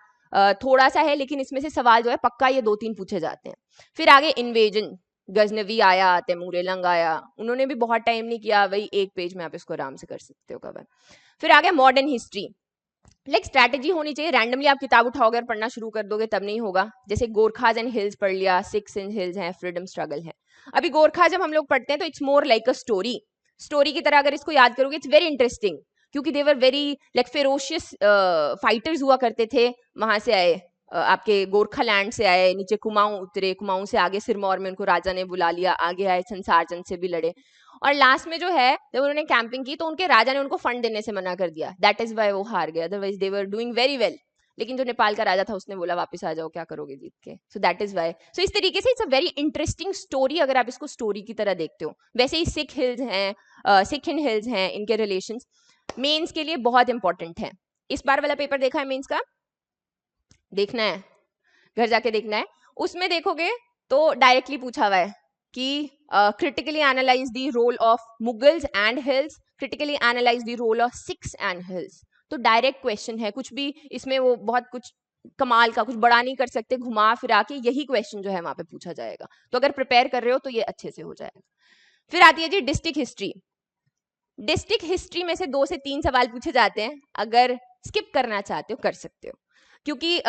थोड़ा सा है, लेकिन इसमें से सवाल जो है पक्का ये 2-3 पूछे जाते हैं। फिर आगे इन्वेजन, गजनवी आया, तैमूर आया, उन्होंने भी बहुत टाइम नहीं किया, वही 1 पेज में आप इसको आराम से कर सकते हो कवर। फिर आगे मॉडर्न हिस्ट्री, लाइक स्ट्रैटेजी होनी चाहिए, रैंडमली आप किताब उठाओगे और पढ़ना शुरू कर दोगे तब नहीं होगा। जैसे गोरखाज एंड हिल्स पढ़ लिया, 6 इन हिल्स है, फ्रीडम स्ट्रगल है। अभी गोरखा जब हम लोग पढ़ते हैं तो it's more like a story, story की तरह अगर इसको याद करोगे इट्स वेरी इंटरेस्टिंग, क्योंकि they were very like ferocious fighters हुआ करते थे, वहां से आए, आपके गोरखा लैंड से आए, नीचे कुमाऊं उतरे, कुमाऊं से आगे सिरमौर में उनको राजा ने बुला लिया, आगे आए संसार चंद से भी लड़े, और लास्ट में जो है जब उन्होंने कैंपिंग की तो उनके राजा ने उनको फंड देने से मना कर दिया, दैट इज वाई वो हार गए, otherwise they were doing very well. लेकिन जो नेपाल का राजा था उसने बोला वापस आ जाओ, क्या करोगे जीत के, सो दैट इज वाई। सो इस तरीके से it's a very interesting story, अगर आप इसको स्टोरी की तरह देखते हो। वैसे ही सिख हिल्स हैं, सिखिन हिल्स हैं, इनके रिलेशंस मेंस के लिए बहुत इंपॉर्टेंट है। इस बार वाला पेपर देखा है मेंस का, देखना है, घर जाके देखना है, उसमें देखोगे तो डायरेक्टली पूछा हुआ है कि critically analyse the role of Mughals and hills, critically analyse the role of Sikhs and hills, तो डायरेक्ट क्वेश्चन है, कुछ भी इसमें वो बहुत कुछ कमाल का कुछ बड़ा नहीं कर सकते, घुमा फिरा के यही क्वेश्चन जो है वहां पे पूछा जाएगा, तो अगर प्रिपेयर कर रहे हो तो ये अच्छे से हो जाएगा। फिर आती है जी डिस्ट्रिक्ट हिस्ट्री, डिस्ट्रिक्ट हिस्ट्री में से 2 से 3 सवाल पूछे जाते हैं, अगर स्किप करना चाहते हो कर सकते हो, क्योंकि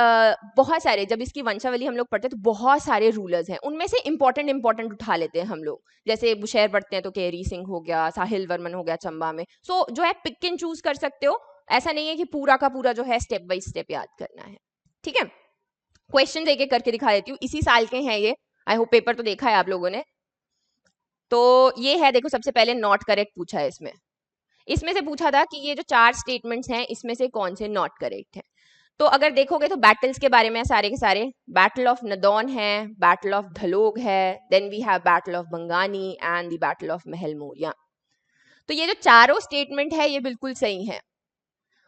बहुत सारे, जब इसकी वंशावली हम लोग पढ़ते हैं तो बहुत सारे रूलर्स हैं, उनमें से इंपॉर्टेंट उठा लेते हैं हम लोग, जैसे बुशैर पढ़ते हैं तो केरी सिंह हो गया, साहिल वर्मन हो गया चंबा में, सो जो है पिक एंड चूज कर सकते हो, ऐसा नहीं है कि पूरा का पूरा जो है स्टेप बाय स्टेप याद करना है। ठीक है, क्वेश्चन एक एक करके दिखा देती हूँ, इसी साल के हैं ये, आई होप पेपर तो देखा है आप लोगों ने। तो ये है, देखो सबसे पहले नॉट करेक्ट पूछा है इसमें, इसमें से पूछा था कि ये जो 4 स्टेटमेंट्स हैं इसमें से कौन से नॉट करेक्ट हैं। तो अगर देखोगे तो बैटल्स के बारे में सारे के सारे, बैटल ऑफ नदौन है, बैटल ऑफ धलोग है, then we have battle of Bangani and the battle of Mahal Maurya. तो ये जो चारों स्टेटमेंट है ये बिल्कुल सही है,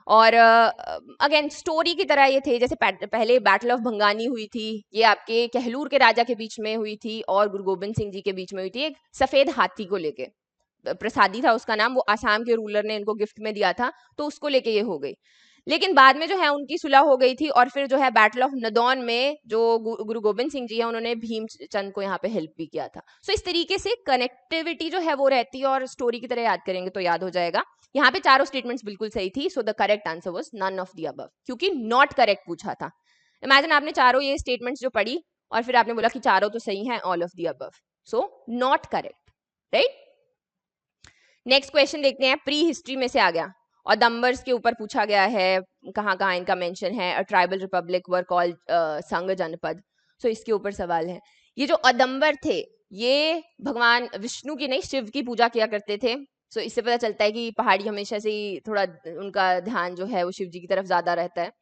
और अगेन स्टोरी की तरह ये थे, जैसे पहले बैटल ऑफ भंगानी हुई थी, ये आपके कहलूर के राजा के बीच में हुई थी और गुरु गोबिंद सिंह जी के बीच में हुई थी, एक सफेद हाथी को लेके, प्रसादी था उसका नाम, वो आसाम के रूलर ने इनको गिफ्ट में दिया था, तो उसको लेके ये हो गई। लेकिन बाद में जो है उनकी सुलह हो गई थी, और फिर जो है बैटल ऑफ नदौन में जो गुरु गोबिंद सिंह जी है उन्होंने भीमचंद को यहाँ पे हेल्प भी किया था। सो इस तरीके से कनेक्टिविटी जो है वो रहती है, और स्टोरी की तरह याद करेंगे तो याद हो जाएगा। यहाँ पे चारों स्टेटमेंट्स बिल्कुल सही थी, so the correct answer was none of the above, क्योंकि नॉट करेक्ट पूछा था। इमेजिन आपने चारों ये स्टेटमेंट्स जो पढ़ी और फिर आपने बोला कि चारों तो सही हैं, all of the above, so not correct, right. Next question देखते हैं, प्री हिस्ट्री में से आ गया, और दम्बर्स के ऊपर पूछा गया है, कहाँ कहाँ इनका मेंशन है, a tribal Republic were called संघ जनपद। सो इसके ऊपर सवाल है। ये जो अदम्बर थे, ये भगवान विष्णु की नहीं, शिव की पूजा किया करते थे। सो इससे पता चलता है कि पहाड़ी हमेशा से ही थोड़ा उनका ध्यान जो है वो शिव जी की तरफ ज्यादा रहता है।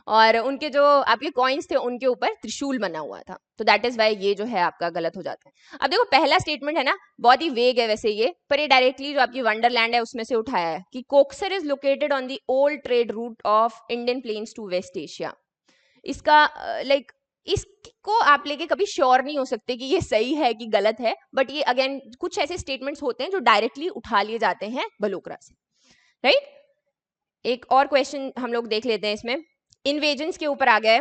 और उनके जो आपके कॉइन्स थे उनके ऊपर त्रिशूल बना हुआ था, तो दैट इज वाई ये जो है आपका गलत हो जाता है। अब देखो पहला स्टेटमेंट है ना, बहुत ही वेग है वैसे ये, पर ये डायरेक्टली जो आपकी वंडरलैंड है उसमें से उठाया है कि Koksar is located on the old trade route of Indian plains to West Asia. इसका लाइक इसको आप लेके कभी श्योर नहीं हो सकते कि ये सही है कि गलत है, बट ये अगेन कुछ ऐसे स्टेटमेंट्स होते हैं जो डायरेक्टली उठा लिए जाते हैं बलोकरा से, राइट। एक और क्वेश्चन हम लोग देख लेते हैं इसमें, इन्वेजन्स के ऊपर आ गया है।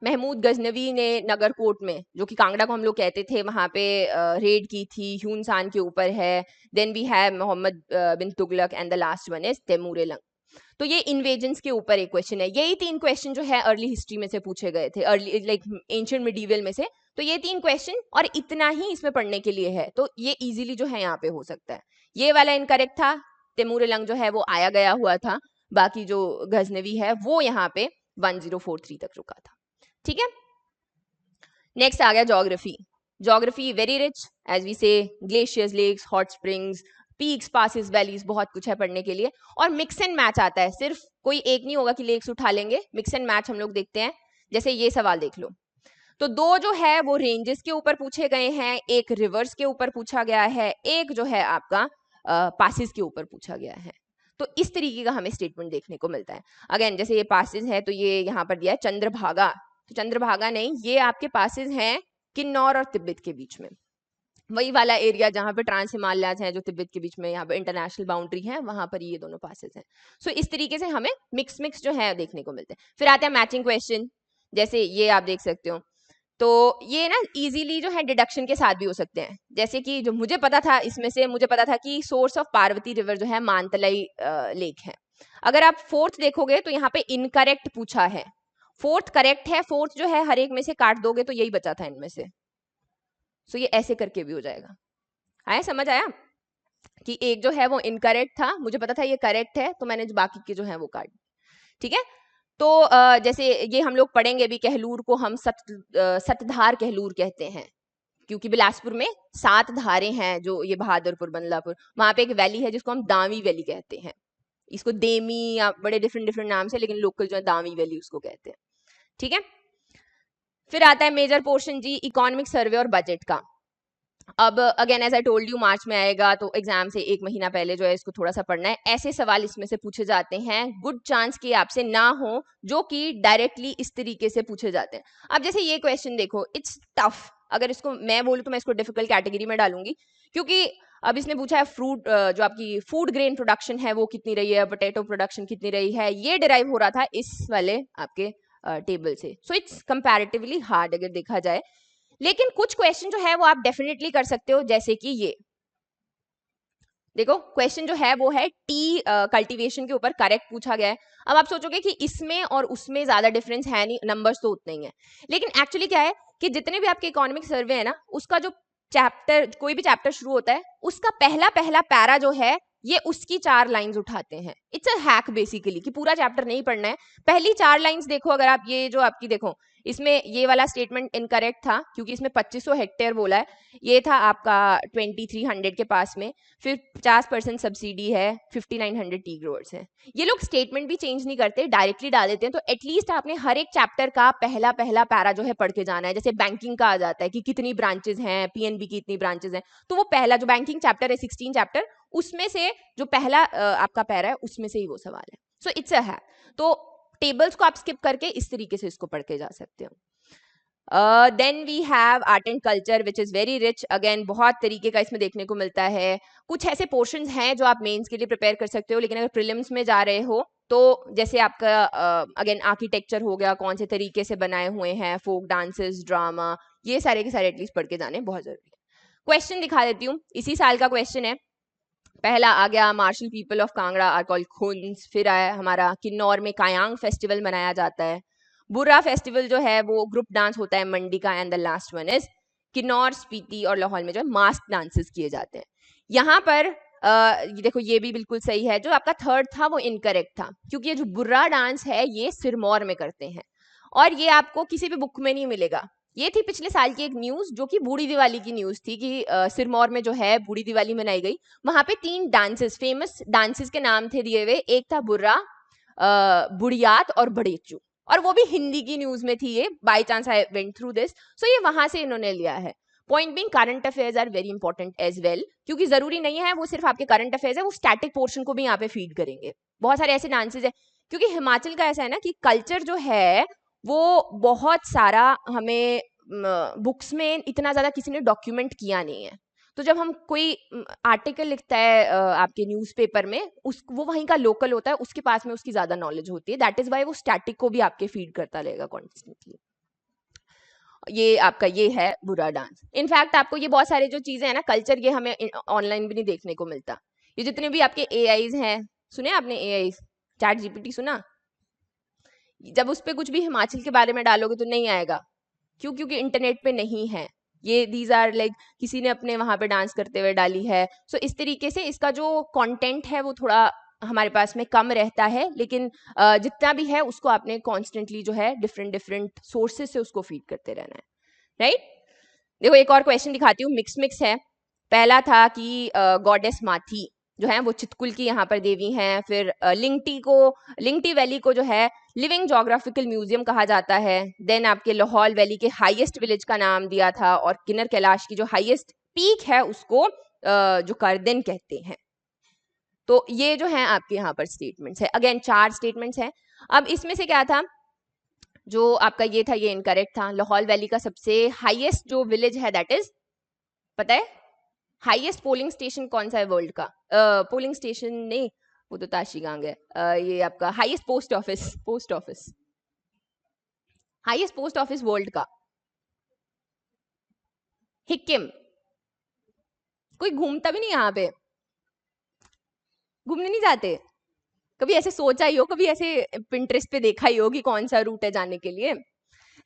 महमूद गजनवी ने नगरकोट में, जो कि कांगड़ा को हम लोग कहते थे, वहां पे रेड की थी, ह्यूनसान के ऊपर है। Then we have Mohammad bin Tughlaq and the last one is Taimur e Lang. तो ये इन्वेजन्स के ऊपर एक क्वेश्चन है। यही 3 क्वेश्चन जो है अर्ली हिस्ट्री में से पूछे गए थे, अर्ली लाइक एंशिएंट मिडीवल में से। तो ये 3 क्वेश्चन और इतना ही इसमें पढ़ने के लिए है, तो ये इजीली जो है यहाँ पे हो सकता है। ये वाला इनकरेक्ट था, तैमूर-ए-लंग जो है वो आया गया हुआ था, बाकी जो गजनवी है वो यहाँ पे 1043 तक रुका था, ठीक है। नेक्स्ट आ गया geography. Geography very rich, as we say, glaciers, lakes, hot springs, peaks, passes, valleys, बहुत कुछ है पढ़ने के लिए। और मिक्स एंड मैच आता है, सिर्फ कोई एक नहीं होगा कि लेक्स उठा लेंगे, मिक्स एंड मैच हम लोग देखते हैं। जैसे ये सवाल देख लो, तो 2 जो है वो रेंजेस के ऊपर पूछे गए हैं, एक रिवर्स के ऊपर पूछा गया है, एक जो है आपका पासिस के ऊपर पूछा गया है। तो इस तरीके का हमें स्टेटमेंट देखने को मिलता है। अगेन जैसे ये पासिस है तो ये यहाँ पर दिया है चंद्रभागा, तो चंद्रभागा नहीं, ये आपके पासिस हैं किन्नौर और तिब्बत के बीच में, वही वाला एरिया जहाँ पे ट्रांस हिमालयाज है जो तिब्बत के बीच में, यहाँ पे इंटरनेशनल बाउंड्री है, वहां पर ये दोनों पासेस हैं। सो इस तरीके से हमें मिक्स जो है देखने को मिलते हैं। फिर आते हैं मैचिंग क्वेश्चन, जैसे ये आप देख सकते हो। तो ये ना इजीली जो है डिडक्शन के साथ भी हो सकते हैं। जैसे कि जो मुझे पता था, इसमें से मुझे पता था कि सोर्स ऑफ पार्वती रिवर जो है मानतलाई लेक है। अगर आप फोर्थ देखोगे तो यहाँ पे इनकरेक्ट पूछा है, फोर्थ करेक्ट है, फोर्थ जो है हर एक में से काट दोगे तो यही बचा था इनमें से। सो ये ऐसे करके भी हो जाएगा। आया, समझ आया कि एक जो है वो इनकरेक्ट था, मुझे पता था ये करेक्ट है, तो मैंने जो बाकी के जो है वो काट, ठीक है। तो जैसे ये हम लोग पढ़ेंगे भी, कहलूर को हम सतधार कहलूर कहते हैं, क्योंकि बिलासपुर में 7 धारें हैं, जो ये बहादुरपुर, बंदलापुर, वहां पे एक वैली है जिसको हम दावी वैली कहते हैं। इसको देमी या बड़े डिफरेंट डिफरेंट नाम से, लेकिन लोकल जो है दावी वैली उसको कहते हैं, ठीक है। फिर आता है मेजर पोर्शन जी, इकोनॉमिक सर्वे और बजट का। अब again as I told you, March में आएगा, तो एग्जाम से 1 महीना पहले जो है इसको थोड़ा सा पढ़ना है। ऐसे सवाल इसमें से पूछे जाते हैं, गुड चांस कि आपसे ना हो, जो कि डायरेक्टली इस तरीके से पूछे जाते हैं। अब जैसे ये क्वेश्चन देखो, इट्स टफ, अगर इसको मैं बोलूँ तो मैं इसको डिफिकल्ट कैटेगरी में डालूंगी, क्योंकि अब इसने पूछा है फ्रूट, जो आपकी फूड ग्रेन प्रोडक्शन है वो कितनी रही है, पोटैटो प्रोडक्शन कितनी रही है, ये डिराइव हो रहा था इस वाले आपके टेबल से। सो इट्स कंपैरेटिवली हार्ड अगर देखा जाए, लेकिन कुछ क्वेश्चन जो है वो आप डेफिनेटली कर सकते हो। जैसे कि ये देखो, क्वेश्चन जो है वो है टी कल्टीवेशन के ऊपर करेक्ट पूछा गया है। अब आप सोचोगे कि इसमें और उसमें ज्यादा डिफरेंस है नहीं, नंबर्स तो उतने ही है, लेकिन एक्चुअली क्या है कि जितने भी आपके इकोनॉमिक सर्वे है ना, उसका जो चैप्टर, कोई भी चैप्टर शुरू होता है, उसका पहला पहला पैरा जो है ये उसकी 4 लाइंस उठाते हैं। इट्स अ हैक बेसिकली, कि पूरा चैप्टर नहीं पढ़ना है, पहली 4 लाइंस देखो। अगर आप ये जो आपकी देखो, इसमें ये वाला स्टेटमेंट इनकरेक्ट था, क्योंकि इसमें 2500 हेक्टेयर बोला है, ये था आपका 2300 के पास में। फिर 50% सब्सिडी है, 5900 टी ग्रोअर्स है। ये लोग स्टेटमेंट भी चेंज नहीं करते, डायरेक्टली डाल देते हैं। तो एटलीस्ट आपने हर एक चैप्टर का पहला पहला पैरा जो है पढ़ के जाना है। जैसे बैंकिंग का आ जाता है कि कितनी ब्रांचेस हैं, पीएनबी की इतनी ब्रांचेस हैं, तो वो पहला जो बैंकिंग चैप्टर है 16 चैप्टर, उसमें से जो पहला आपका पैरा है उसमें से ही वो सवाल है। सो इट्स अ है, तो टेबल्स को आप स्किप करके इस तरीके से इसको पढ़ के जा सकते हो। Then we have art and culture which is very rich, again बहुत तरीके का इसमें देखने को मिलता है। कुछ ऐसे पोर्शंस हैं जो आप मेंस के लिए प्रिपेयर कर सकते हो, लेकिन अगर प्रीलिम्स में जा रहे हो तो जैसे आपका अगेन आर्किटेक्चर हो गया, कौन से तरीके से बनाए हुए हैं, फोक डांसेस, ड्रामा, ये सारे के सारे एटलीस्ट पढ़ के जाने बहुत जरूरी है। क्वेश्चन दिखा देती हूँ, इसी साल का क्वेश्चन है। पहला आ गया, martial people of Kangra are called खुन्स। फिर आया हमारा किन्नौर में कायांग फेस्टिवल मनाया जाता है। बुर्रा फेस्टिवल जो है वो ग्रुप डांस होता है मंडी का। And the last one is Kinnaur, Spiti और लाहौल में जो है मास्क डांसेस किए जाते हैं। यहाँ पर ये देखो, ये भी बिल्कुल सही है। जो आपका थर्ड था वो इनकरेक्ट था, क्योंकि ये जो बुर्रा डांस है ये सिरमौर में करते हैं, और ये आपको किसी भी बुक में नहीं मिलेगा। ये थी पिछले साल की एक न्यूज, जो कि बूढ़ी दिवाली की न्यूज थी, कि सिरमौर में जो है बूढ़ी दिवाली मनाई गई। वहां पे 3 डांसेस, फेमस डांसेस के नाम थे दिए हुए। एक था बुर्रा, बुढ़ियात और बड़ेचू, और वो भी हिंदी की न्यूज में थी। ये by chance I went through this, so ये वहां से इन्होंने लिया है। Point being, current affairs are very important as well, क्योंकि जरूरी नहीं है वो सिर्फ आपके करंट अफेयर्स है, वो स्टैटिक पोर्शन को भी यहाँ पे फीड करेंगे। बहुत सारे ऐसे डांसेस है, क्योंकि हिमाचल का ऐसा है ना कि कल्चर जो है वो बहुत सारा हमें बुक्स में इतना ज्यादा किसी ने डॉक्यूमेंट किया नहीं है। तो जब हम कोई आर्टिकल लिखता है आपके न्यूज़पेपर में, उस वो वहीं का लोकल होता है, उसके पास में उसकी ज्यादा नॉलेज होती है। दैट इज वाई वो स्टैटिक को भी आपके फीड करता रहेगा कॉन्स्टेंटली। ये आपका ये है बुरा डांस। इनफैक्ट आपको ये बहुत सारे जो चीजें हैं ना कल्चर, ये हमें ऑनलाइन भी नहीं देखने को मिलता। ये जितने भी आपके एआईज हैं, सुने आपने एआईज, चैट जीपीटी सुना? जब उस पर कुछ भी हिमाचल के बारे में डालोगे तो नहीं आएगा। क्यों? क्योंकि इंटरनेट पे नहीं है ये। दीज आर लाइक किसी ने अपने वहां पे डांस करते हुए डाली है। सो इस तरीके से इसका जो कंटेंट है वो थोड़ा हमारे पास में कम रहता है, लेकिन जितना भी है उसको आपने कॉन्स्टेंटली जो है डिफरेंट डिफरेंट सोर्सेज से उसको फीड करते रहना है, राइट? देखो एक और क्वेश्चन दिखाती हूँ, मिक्स मिक्स है। पहला था कि गॉडेस माथी जो है वो चितकुल की यहाँ पर देवी हैं। फिर लिंगटी वैली को जो है लिविंग जोग्राफिकल म्यूजियम कहा जाता है। देन आपके लाहौल वैली के हाईएस्ट विलेज का नाम दिया था, और किन्नर कैलाश की जो हाईएस्ट पीक है उसको जो करदिन कहते हैं। तो ये जो है आपके यहाँ पर स्टेटमेंट्स है। अगेन 4 स्टेटमेंट्स हैं। अब इसमें से क्या था जो आपका ये था, ये इनकरेक्ट था। लाहौल वैली का सबसे हाईएस्ट जो विलेज है दैट इज, पता है हाईएस्ट पोलिंग स्टेशन कौन सा है वर्ल्ड का? पोलिंग स्टेशन नहीं, वो तो ताशीगांग है। ये आपका highest post office highest post office world का हिक्किम। कोई घूमता भी नहीं यहाँ पे, घूमने नहीं जाते। कभी ऐसे सोचा ही हो, कभी ऐसे पिंटरेस्ट पे देखा ही हो कि कौन सा रूट है जाने के लिए?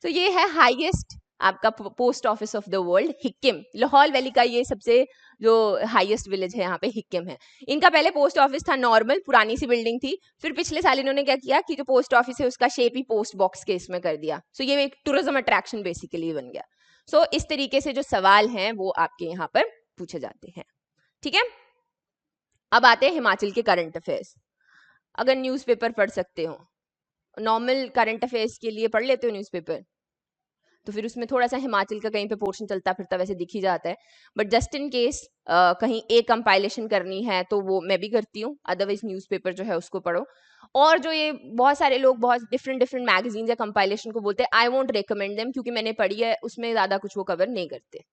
तो ये है हाईएस्ट आपका post office of the world, Hikkim. Lahaul valley का ये सबसे जो हाईएस्ट विलेज है यहाँ पे हिक्किम है। इनका पहले पोस्ट ऑफिस था नॉर्मल, पुरानी सी बिल्डिंग थी। फिर पिछले साल इन्होंने क्या किया कि जो पोस्ट ऑफिस है उसका शेप ही पोस्ट बॉक्स के इसमें कर दिया। सो ये एक टूरिज्म अट्रैक्शन बेसिकली बन गया। सो इस तरीके से जो सवाल हैं वो आपके यहाँ पर पूछे जाते हैं, ठीक है? अब आते हैं हिमाचल के करंट अफेयर्स। अगर न्यूज़पेपर पढ़ सकते हो, नॉर्मल करंट अफेयर्स के लिए पढ़ लेते हो न्यूज़पेपर, तो फिर उसमें थोड़ा सा हिमाचल का कहीं पे पोर्शन चलता फिरता वैसे दिख ही जाता है। बट जस्ट इन केस कहीं एक कंपाइलेशन करनी है तो वो मैं भी करती हूँ, अदरवाइज न्यूज़पेपर जो है उसको पढ़ो। और जो ये बहुत सारे लोग बहुत डिफरेंट डिफरेंट मैगजीन्स या कंपाइलेशन को बोलते हैं, आई वोंट रिकमेंड देम, क्योंकि मैंने पढ़ी है, उसमें ज़्यादा कुछ वो कवर नहीं करते।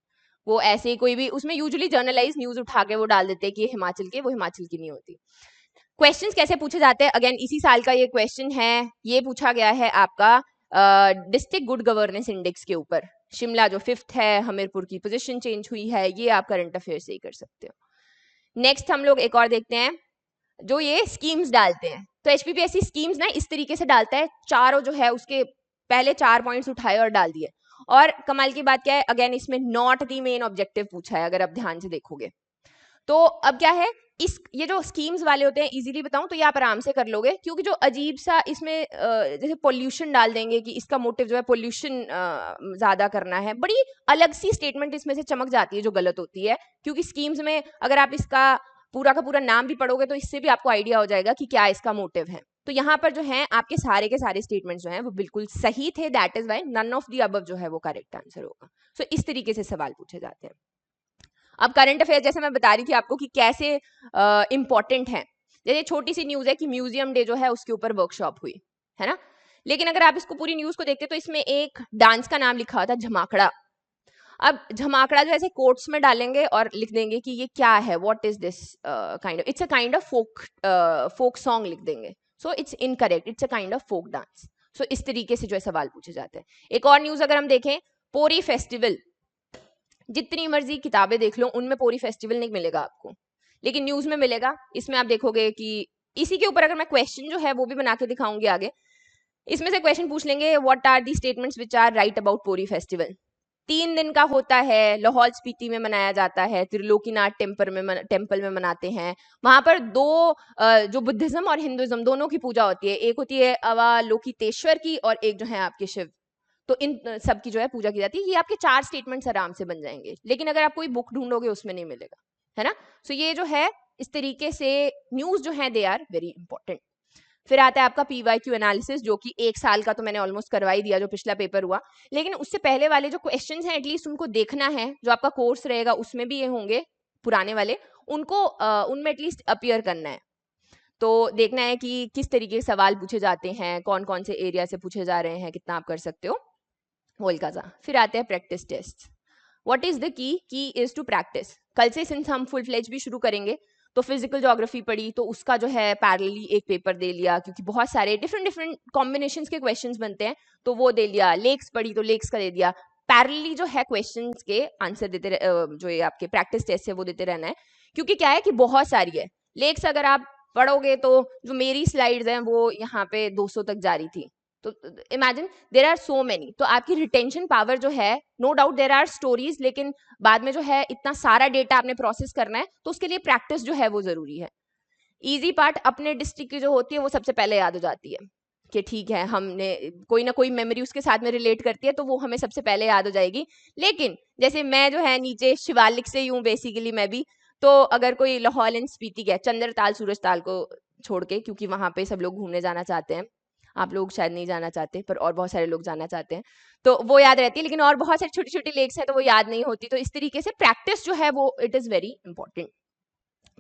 वो ऐसे ही कोई भी उसमें यूजुअली जर्नलाइज न्यूज़ उठा के वो डाल देते हैं कि ये हिमाचल के, वो हिमाचल की नहीं होती। क्वेश्चंस कैसे पूछे जाते हैं? अगेन इसी साल का ये क्वेश्चन है। ये पूछा गया है आपका डिस्ट्रिक्ट गुड गवर्नेंस इंडेक्स के ऊपर। शिमला जो 5th है, हमीरपुर की पोजीशन चेंज हुई है, ये आप करंट अफेयर से ही कर सकते हो। नेक्स्ट हम लोग एक और देखते हैं, जो ये स्कीम्स डालते हैं। तो एचपीपीएससी स्कीम्स ना इस तरीके से डालता है, चारों जो है उसके पहले 4 पॉइंट्स उठाए और डाल दिए। और कमाल की बात क्या है, अगेन इसमें नॉट द मेन ऑब्जेक्टिव पूछा है, अगर आप ध्यान से देखोगे तो। अब क्या है, इस ये जो स्कीम्स वाले होते हैं, इजीली बताऊं तो ये आप आराम से कर लोगे, क्योंकि जो अजीब सा इसमें जैसे पोल्यूशन डाल देंगे कि इसका मोटिव जो है पोल्यूशन ज्यादा करना है, बड़ी अलग सी स्टेटमेंट इसमें से चमक जाती है जो गलत होती है। क्योंकि स्कीम्स में अगर आप इसका पूरा का पूरा नाम भी पढ़ोगे तो इससे भी आपको आइडिया हो जाएगा कि क्या इसका मोटिव है। तो यहाँ पर जो है आपके सारे के सारे स्टेटमेंट्स जो हैं वो बिल्कुल सही थे। That is why none of the above जो है वो करेक्ट आंसर होगा। सो इस तरीके से सवाल पूछे जाते हैं। अब करंट अफेयर जैसे मैं बता रही थी आपको कि कैसे इंपॉर्टेंट है। जैसे छोटी सी न्यूज है कि म्यूजियम डे जो है उसके ऊपर वर्कशॉप हुई है ना, लेकिन अगर आप इसको पूरी न्यूज को देखते तो इसमें एक डांस का नाम लिखा हुआ था, झमाकड़ा। अब झमाकड़ा जो ऐसे कोट्स में डालेंगे और लिख देंगे कि ये क्या है, what is this kind of, it's a kind of folk song लिख देंगे। So it's incorrect, it's a kind of folk dance. So इस तरीके से जो है सवाल पूछे जाते हैं। एक और न्यूज अगर हम देखें, पोरी फेस्टिवल, जितनी मर्जी किताबें देख लो उनमें पोरी फेस्टिवल नहीं मिलेगा आपको, लेकिन न्यूज में मिलेगा। इसमें आप देखोगे कि इसी के ऊपर अगर मैं क्वेश्चन जो है वो भी बना के दिखाऊंगी आगे, इसमें से क्वेश्चन पूछ लेंगे, what are the statements which are right about Pori festival. 3 दिन का होता है, लाहौल स्पीति में मनाया जाता है, त्रिलोकीनाथ टेम्पल में मनाते हैं। वहां पर दो जो बुद्धिज्म और हिंदुइज्म दोनों की पूजा होती है, एक होती है अवलोकितेश्वर की और एक जो है आपके शिव। तो इन सब की जो है पूजा की जाती है। ये आपके 4 स्टेटमेंट्स आराम से बन जाएंगे, लेकिन अगर आप कोई बुक ढूंढोगे उसमें नहीं मिलेगा, है ना। सो ये जो है इस तरीके से न्यूज जो है दे आर वेरी इंपॉर्टेंट। फिर आता है आपका पीवाईक्यू एनालिसिस, जो कि 1 साल का तो मैंने ऑलमोस्ट करवा ही दिया जो पिछला पेपर हुआ, लेकिन उससे पहले वाले जो क्वेश्चंस हैं एटलीस्ट उनको देखना है। जो आपका कोर्स रहेगा उसमें भी ये होंगे पुराने वाले, उनको उनमें एटलीस्ट अपीयर करना है। तो देखना है कि किस तरीके के सवाल पूछे जाते हैं, कौन कौन से एरिया से पूछे जा रहे हैं, कितना आप कर सकते हो, होलकाजा। फिर आते हैं practice test. What is the key is to practice. कल से सिंस हम फुल फ्लेज भी शुरू करेंगे, तो फिजिकल ज्योग्राफी पढ़ी तो उसका जो है पैरेलली एक पेपर दे लिया, क्योंकि बहुत सारे डिफरेंट डिफरेंट कॉम्बिनेशंस के क्वेश्चंस बनते हैं, तो वो दे लिया। लेक्स पढ़ी तो लेक्स का दे दिया। पैरेलली जो है क्वेश्चंस के आंसर देते जो ये आपके प्रैक्टिस टेस्ट है वो देते रहना है, क्योंकि क्या है कि बहुत सारी है। लेक्स अगर आप पढ़ोगे तो जो मेरी स्लाइड्स हैं वो यहाँ पे 200 तक जा रही थी, तो imagine there are so many. तो आपकी रिटेंशन पावर जो है, no doubt there are stories, लेकिन बाद में जो है इतना सारा डेटा आपने प्रोसेस करना है, तो उसके लिए प्रैक्टिस जो है वो जरूरी है। इजी पार्ट अपने डिस्ट्रिक्ट की जो होती है वो सबसे पहले याद हो जाती है कि ठीक है, हमने कोई ना कोई मेमोरी उसके साथ में रिलेट करती है, तो वो हमें सबसे पहले याद हो जाएगी। लेकिन जैसे मैं जो है नीचे शिवालिक से ही हूँ बेसिकली मैं भी, तो अगर कोई लाहौल एंड स्पीति गया, चंद्रताल सूरजताल को छोड़ के, क्योंकि वहां पे सब लोग घूमने जाना चाहते हैं, आप लोग शायद नहीं जाना चाहते पर और बहुत सारे लोग जाना चाहते हैं, तो वो याद रहती है। लेकिन और बहुत सारी छोटी छोटी लेक्स हैं तो वो याद नहीं होती। तो इस तरीके से प्रैक्टिस जो है वो इट इज वेरी इंपॉर्टेंट।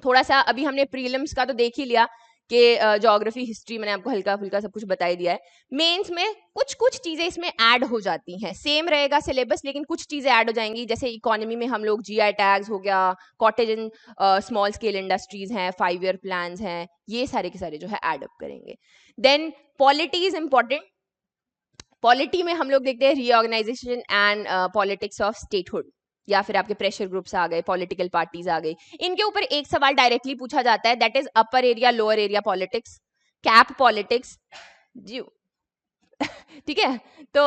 थोड़ा सा अभी हमने प्रीलिम्स का तो देख ही लिया कि ज्योग्राफी हिस्ट्री मैंने आपको हल्का फुल्का सब कुछ बता ही दिया है। मेंस में कुछ कुछ चीजें इसमें ऐड हो जाती हैं, सेम रहेगा सिलेबस लेकिन कुछ चीजें ऐड हो जाएंगी। जैसे इकोनॉमी में हम लोग जीआई टैग्स हो गया, cottage and small scale industries हैं, 5 ईयर प्लान्स हैं, ये सारे के सारे जो है ऐड अप करेंगे। Then polity is important. Polity में हम लोग देखते हैं reorganisation and politics of statehood, या फिर आपके प्रेशर ग्रुप्स आ गए, पॉलिटिकल पार्टीज आ गई। इनके ऊपर एक सवाल डायरेक्टली पूछा जाता है, that is upper area lower area politics, cap politics जी। ठीक है, तो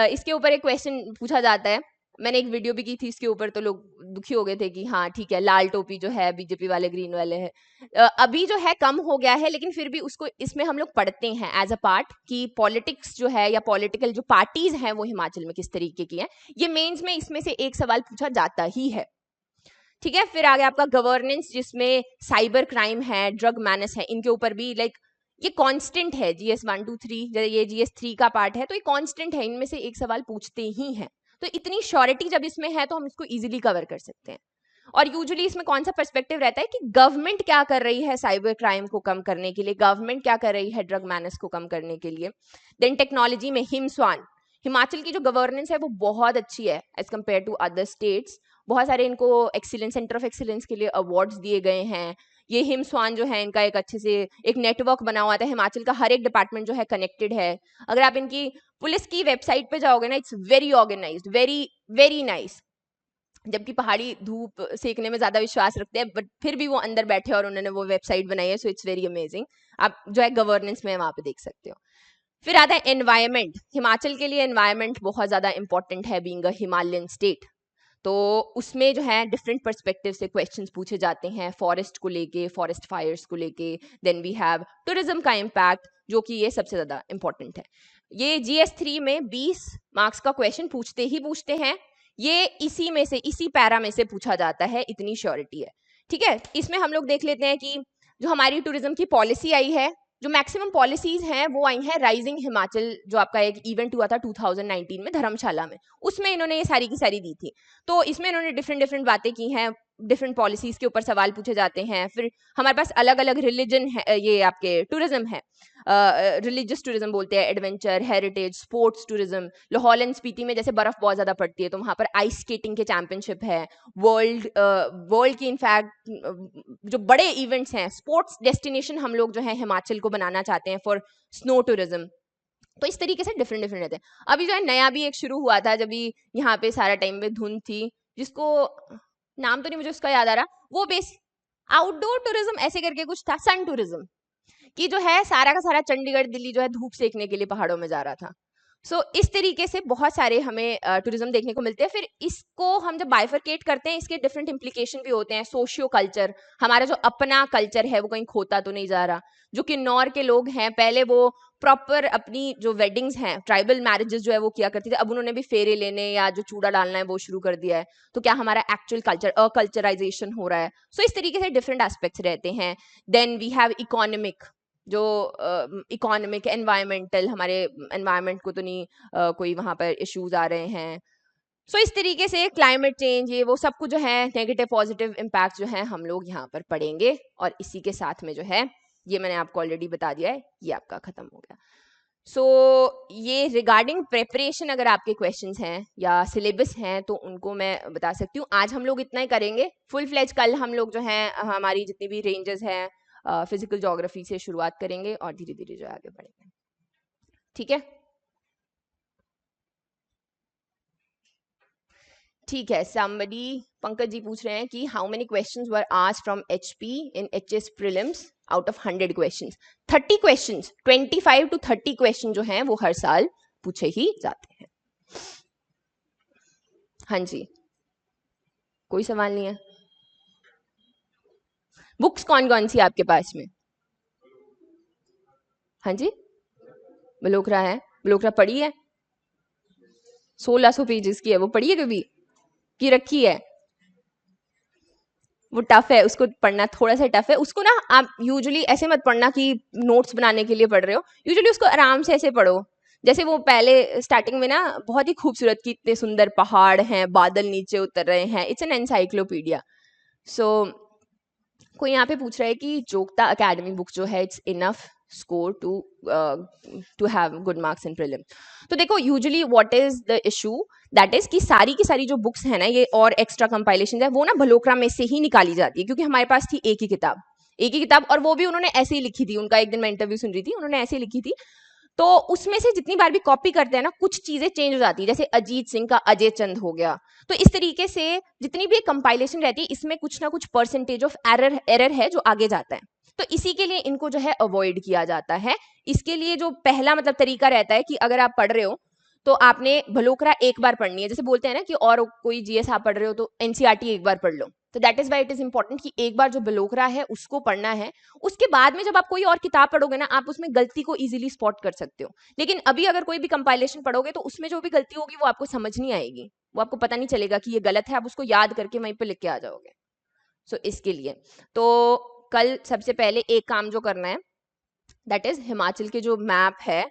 इसके ऊपर एक क्वेश्चन पूछा जाता है। मैंने एक वीडियो भी की थी इसके ऊपर, तो लोग दुखी हो गए थे कि हाँ ठीक है, लाल टोपी जो है बीजेपी वाले ग्रीन वाले हैं। अभी जो है कम हो गया है, लेकिन फिर भी उसको इसमें हम लोग पढ़ते हैं एज अ पार्ट कि पॉलिटिक्स जो है या पॉलिटिकल जो पार्टीज हैं वो हिमाचल में किस तरीके की हैं। ये मेंस में इसमें से एक सवाल पूछा जाता ही है। ठीक है, फिर आगे आपका गवर्नेंस, जिसमें साइबर क्राइम है, ड्रग मैनेस है, इनके ऊपर भी लाइक ये कांस्टेंट है। जीएस 1 2 3 ये जीएस 3 का पार्ट है, तो ये कांस्टेंट है, इनमें से एक सवाल पूछते ही हैं। तो इतनी श्योरिटी जब इसमें है तो हम इसको इजीली कवर कर सकते हैं। और यूजुअली इसमें कौन सा पर्सपेक्टिव रहता है कि गवर्नमेंट क्या कर रही है साइबर क्राइम को कम करने के लिए, गवर्नमेंट क्या कर रही है ड्रग मैनेस को कम करने के लिए। देन टेक्नोलॉजी में हिमस्वान, हिमाचल की जो गवर्नेंस है वो बहुत अच्छी है as compared to other states. बहुत सारे इनको एक्सीलेंस, सेंटर ऑफ एक्सीलेंस के लिए अवार्ड्स दिए गए हैं। ये हिमस्वान जो है इनका एक अच्छे से एक नेटवर्क बना हुआ था, हिमाचल का हर एक डिपार्टमेंट जो है कनेक्टेड है। अगर आप इनकी पुलिस की वेबसाइट पे जाओगे ना, it's very organised, very very nice. जबकि पहाड़ी धूप सेकने में ज्यादा विश्वास रखते हैं, बट फिर भी वो अंदर बैठे और उन्होंने वो वेबसाइट बनाई है, सो इट्स वेरी अमेजिंग। आप जो है गवर्नेंस में वहां पे देख सकते हो। फिर आता है एनवायरमेंट। हिमाचल के लिए एनवायरमेंट बहुत ज्यादा इंपॉर्टेंट है, बीइंग अ हिमालयन स्टेट। तो उसमें जो है डिफरेंट पर्सपेक्टिव से क्वेश्चंस पूछे जाते हैं, फॉरेस्ट को लेके, फॉरेस्ट फायर्स को लेके। देन वी हैव टूरिज्म का इम्पैक्ट, जो कि ये सबसे ज्यादा इंपॉर्टेंट है। ये जीएस 3 में 20 मार्क्स का क्वेश्चन पूछते ही पूछते हैं। ये इसी में से, इसी पैरा में से पूछा जाता है, इतनी श्योरिटी है। ठीक है, इसमें हम लोग देख लेते हैं कि जो हमारी टूरिज्म की पॉलिसी आई है, जो मैक्सिमम पॉलिसीज हैं वो आई हैं राइजिंग हिमाचल, जो आपका एक इवेंट हुआ था 2019 में धर्मशाला में, उसमें इन्होंने ये सारी की सारी दी थी। तो इसमें इन्होंने डिफरेंट डिफरेंट बातें की हैं, डिफरेंट पॉलिसीज के ऊपर सवाल पूछे जाते हैं। फिर हमारे पास अलग अलग रिलीजन है, ये आपके टूरिज्म है, रिलीजियस टूरिज्म बोलते हैं, adventure, heritage, sports tourism. Lahaul and Spiti में जैसे बर्फ बहुत ज्यादा पड़ती है तो वहां पर आइस स्केटिंग के चैंपियनशिप है। वर्ल्ड की इनफैक्ट जो बड़े इवेंट्स हैं, स्पोर्ट्स डेस्टिनेशन हम लोग जो है हिमाचल को बनाना चाहते हैं फॉर स्नो टूरिज्म। तो इस तरीके से डिफरेंट डिफरेंट रहते हैं। अभी जो है नया भी एक शुरू हुआ था, जब भी यहाँ पे सारा टाइम में धुंध थी, जिसको नाम तो नहीं मुझे उसका याद आ रहा, वो बेस आउटडोर टूरिज्म ऐसे करके कुछ था, सन टूरिज्म, कि जो है सारा का सारा चंडीगढ़ दिल्ली जो है धूप सेकने के लिए पहाड़ों में जा रहा था। सो इस तरीके से बहुत सारे हमें टूरिज्म देखने को मिलते हैं। फिर इसको हम जब बाइफरकेट करते हैं, इसके डिफरेंट इम्प्लीकेशन भी होते हैं। सोशियो कल्चर, हमारा जो अपना कल्चर है वो कहीं खोता तो नहीं जा रहा। जो किन्नौर के लोग हैं, पहले वो प्रॉपर अपनी जो वेडिंग्स हैं, ट्राइबल मैरिजेस जो है वो किया करते थे, अब उन्होंने भी फेरे लेने या जो चूड़ा डालना है वो शुरू कर दिया है। तो क्या हमारा एक्चुअल कल्चर अकल्चराइजेशन हो रहा है? सो इस तरीके से डिफरेंट एस्पेक्ट्स रहते हैं। देन वी हैव इकोनॉमिक, जो इकोनॉमिक एनवायरमेंटल, हमारे एनवायरमेंट को तो नहीं कोई वहाँ पर इश्यूज आ रहे हैं। सो इस तरीके से क्लाइमेट चेंज, ये वो सब कुछ जो है नेगेटिव पॉजिटिव इम्पैक्ट जो है हम लोग यहाँ पर पढ़ेंगे। और इसी के साथ में जो है, ये मैंने आपको ऑलरेडी बता दिया है, ये आपका खत्म हो गया। सो ये रिगार्डिंग प्रेपरेशन अगर आपके क्वेश्चंस हैं या सिलेबस हैं तो उनको मैं बता सकती हूँ। आज हम लोग इतना ही करेंगे। फुल फ्लेज कल हम लोग जो है हमारी जितनी भी रेंजेस हैं फिजिकल ज्योग्राफी से शुरुआत करेंगे और धीरे धीरे जो आगे बढ़ेंगे। ठीक है, ठीक है। somebody पंकज जी पूछ रहे हैं कि how many questions were asked from HP in HS prelims out of 100 questions. 30 questions, 25 to 30 question जो हैं वो हर साल पूछे ही जाते हैं। हाँ जी, कोई सवाल नहीं है। बुक्स कौन कौन सी आपके पास में? हाँ जी, बलोकरा है। बलोकरा पढ़ी है? 1600 पेजेस की है, वो पढ़ी है कभी की रखी है? वो टफ है, उसको पढ़ना थोड़ा सा टफ है। उसको ना आप यूजुअली ऐसे मत पढ़ना कि नोट्स बनाने के लिए पढ़ रहे हो। यूजुअली उसको आराम से ऐसे पढ़ो, जैसे वो पहले स्टार्टिंग में ना बहुत ही खूबसूरत कि इतने सुंदर पहाड़ हैं, बादल नीचे उतर रहे हैं। It's an encyclopedia. सो कोई यहाँ पे पूछ रहा है कि जोगता अकेडमी बुक जो है it's enough score to have good marks in prelim. तो देखो usually what is the issue, that is कि सारी की सारी जो बुक्स है ना ये और एक्स्ट्रा कंपाइलेशन है वो ना भलोकरा में से ही निकाली जाती है, क्योंकि हमारे पास थी एक ही किताब, एक ही किताब, और वो भी उन्होंने ऐसे ही लिखी थी। उनका एक दिन मैं इंटरव्यू सुन रही थी, उन्होंने ऐसे ही लिखी थी। तो उसमें से जितनी बार भी कॉपी करते हैं ना कुछ चीजें चेंज हो जाती है, जैसे अजीत सिंह का अजय चंद हो गया। तो इस तरीके से जितनी भी कंपाइलेशन रहती है इसमें कुछ ना कुछ परसेंटेज ऑफ एरर है जो आगे जाता है। तो इसी के लिए इनको जो है अवॉइड किया जाता है। इसके लिए जो पहला मतलब तरीका रहता है कि अगर आप पढ़ रहे हो तो आपने भलोकरा एक बार पढ़नी है। जैसे बोलते हैं ना कि और कोई जीएस आप पढ़ रहे हो तो एनसीईआरटी एक बार पढ़ लो। तो that is why it is important कि एक बार जो भलोकरा है उसको पढ़ना है। उसके बाद में जब आप कोई और किताब पढ़ोगे ना आप उसमें गलती को इजीली स्पॉट कर सकते हो। लेकिन अभी अगर कोई भी कंपाइलेशन पढ़ोगे तो उसमें जो भी गलती होगी वो आपको समझ नहीं आएगी, वो आपको पता नहीं चलेगा कि ये गलत है। आप उसको याद करके वहीं पे लिख के आ जाओगे। सो इसके लिए तो कल सबसे पहले एक काम जो करना है दैट इज हिमाचल के जो मैप है,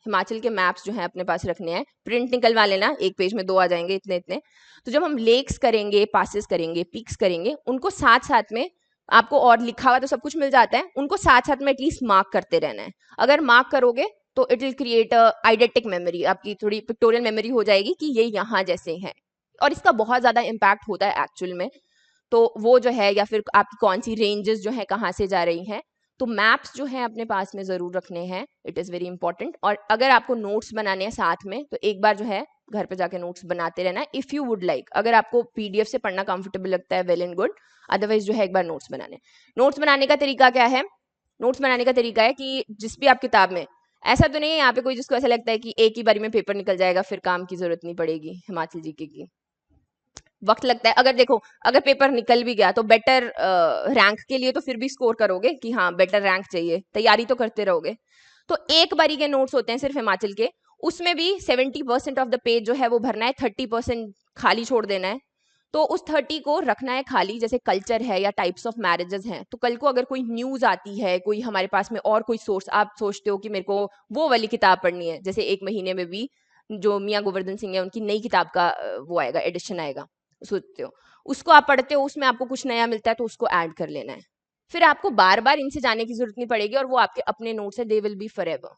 हिमाचल के मैप्स जो है अपने पास रखने हैं। प्रिंट निकलवा लेना, एक पेज में 2 आ जाएंगे इतने इतने। तो जब हम लेक्स करेंगे, पासेस करेंगे, पीक्स करेंगे, उनको साथ साथ में आपको, और लिखा हुआ तो सब कुछ मिल जाता है, उनको साथ साथ में एटलीस्ट मार्क करते रहना है। अगर मार्क करोगे तो इट विल क्रिएट आइडेंटिक मेमोरी, आपकी थोड़ी पिक्टोरियल मेमोरी हो जाएगी कि ये यहाँ जैसे है। और इसका बहुत ज्यादा इम्पैक्ट होता है एक्चुअल में। तो वो जो है, या फिर आपकी कौन सी रेंजेस जो है कहाँ से जा रही हैं, तो मैप्स जो है अपने पास में जरूर रखने हैं। It is very important. और अगर आपको नोट्स बनाने हैं साथ में तो एक बार जो है घर पे जाके नोट्स बनाते रहना। इफ यू वुड लाइक, अगर आपको पीडीएफ से पढ़ना कंफर्टेबल लगता है, वेल एंड गुड। अदरवाइज जो है एक बार नोट्स बनाने। नोट्स बनाने का तरीका क्या है? नोट्स बनाने का तरीका है कि जिस भी आप किताब में, ऐसा तो नहीं है यहाँ पे कोई जिसको ऐसा लगता है कि एक ही बारी में पेपर निकल जाएगा फिर काम की जरूरत नहीं पड़ेगी। हिमाचल जीके की वक्त लगता है। अगर देखो, अगर पेपर निकल भी गया तो बेटर रैंक के लिए तो फिर भी स्कोर करोगे कि हाँ बेटर रैंक चाहिए, तैयारी तो करते रहोगे। तो एक बारी के नोट्स होते हैं सिर्फ हिमाचल के, उसमें भी 70% ऑफ द पेज जो है वो भरना है, 30% खाली छोड़ देना है। तो उस 30 को रखना है खाली, जैसे कल्चर है या टाइप्स ऑफ मैरिजेस हैं। तो कल को अगर कोई न्यूज आती है, कोई हमारे पास में और कोई सोर्स, आप सोचते हो कि मेरे को वो वाली किताब पढ़नी है, जैसे एक महीने में भी जो मियाँ गोवर्धन सिंह है उनकी नई किताब का वो आएगा, एडिशन आएगा, सोचते हो उसको आप पढ़ते हो, उसमें आपको कुछ नया मिलता है तो उसको ऐड कर लेना है। फिर आपको बार बार इनसे जाने की जरूरत नहीं पड़ेगी और वो आपके अपने नोट्स है, दे विल बी फॉरएवर।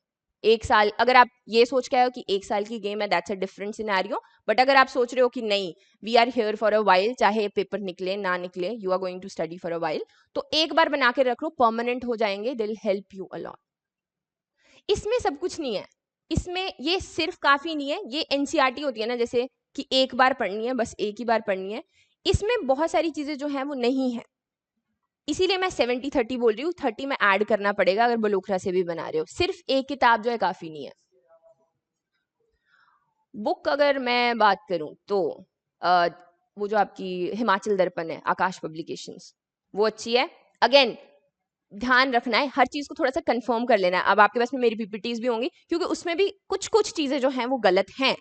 एक साल अगर आप ये सोच के आए हो कि एक साल की गेम है, that's a different scenario. But अगर आप सोच रहे हो कि नहीं, we are here for a while, चाहे पेपर निकले ना निकले, you are going to study for a while, तो एक बार बना के रख लो, परमानेंट हो जाएंगे, they will help you a lot. इसमें सब कुछ नहीं है, इसमें ये सिर्फ काफी नहीं है। ये एनसीईआरटी होती है ना, जैसे कि एक बार पढ़नी है, बस एक ही बार पढ़नी है। इसमें बहुत सारी चीजें जो है वो नहीं है, इसीलिए मैं 70-30 बोल रही हूँ। 30 में ऐड करना पड़ेगा अगर बलोखरा से भी बना रहे हो। सिर्फ एक किताब जो है काफी नहीं है। बुक अगर मैं बात करूं तो अ, वो जो आपकी हिमाचल दर्पण है, आकाश पब्लिकेशंस, वो अच्छी है। अगेन ध्यान रखना है, हर चीज को थोड़ा सा कंफर्म कर लेना है। अब आपके पास में मेरी पीपीटीज भी होंगी, क्योंकि उसमें भी कुछ कुछ चीजें जो हैं वो गलत हैं।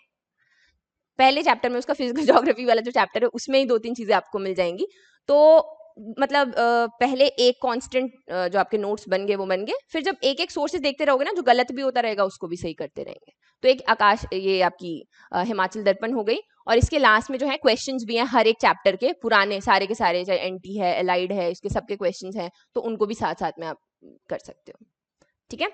पहले चैप्टर में उसका फिजिकल ज्योग्राफी वाला जो चैप्टर है उसमें ही 2-3 चीजें आपको मिल जाएंगी। तो मतलब पहले एक कांस्टेंट जो आपके नोट्स बन गए वो बन गए, फिर जब एक एक सोर्सेज देखते रहोगे ना, जो गलत भी होता रहेगा उसको भी सही करते रहेंगे। तो एक आकाश, ये आपकी हिमाचल दर्पण हो गई। और इसके लास्ट में जो है क्वेश्चंस भी हैं हर एक चैप्टर के, पुराने सारे के सारे, चाहे एनटी है, एलाइड है, इसके सबके क्वेश्चंस हैं, तो उनको भी साथ साथ में आप कर सकते हो। ठीक है।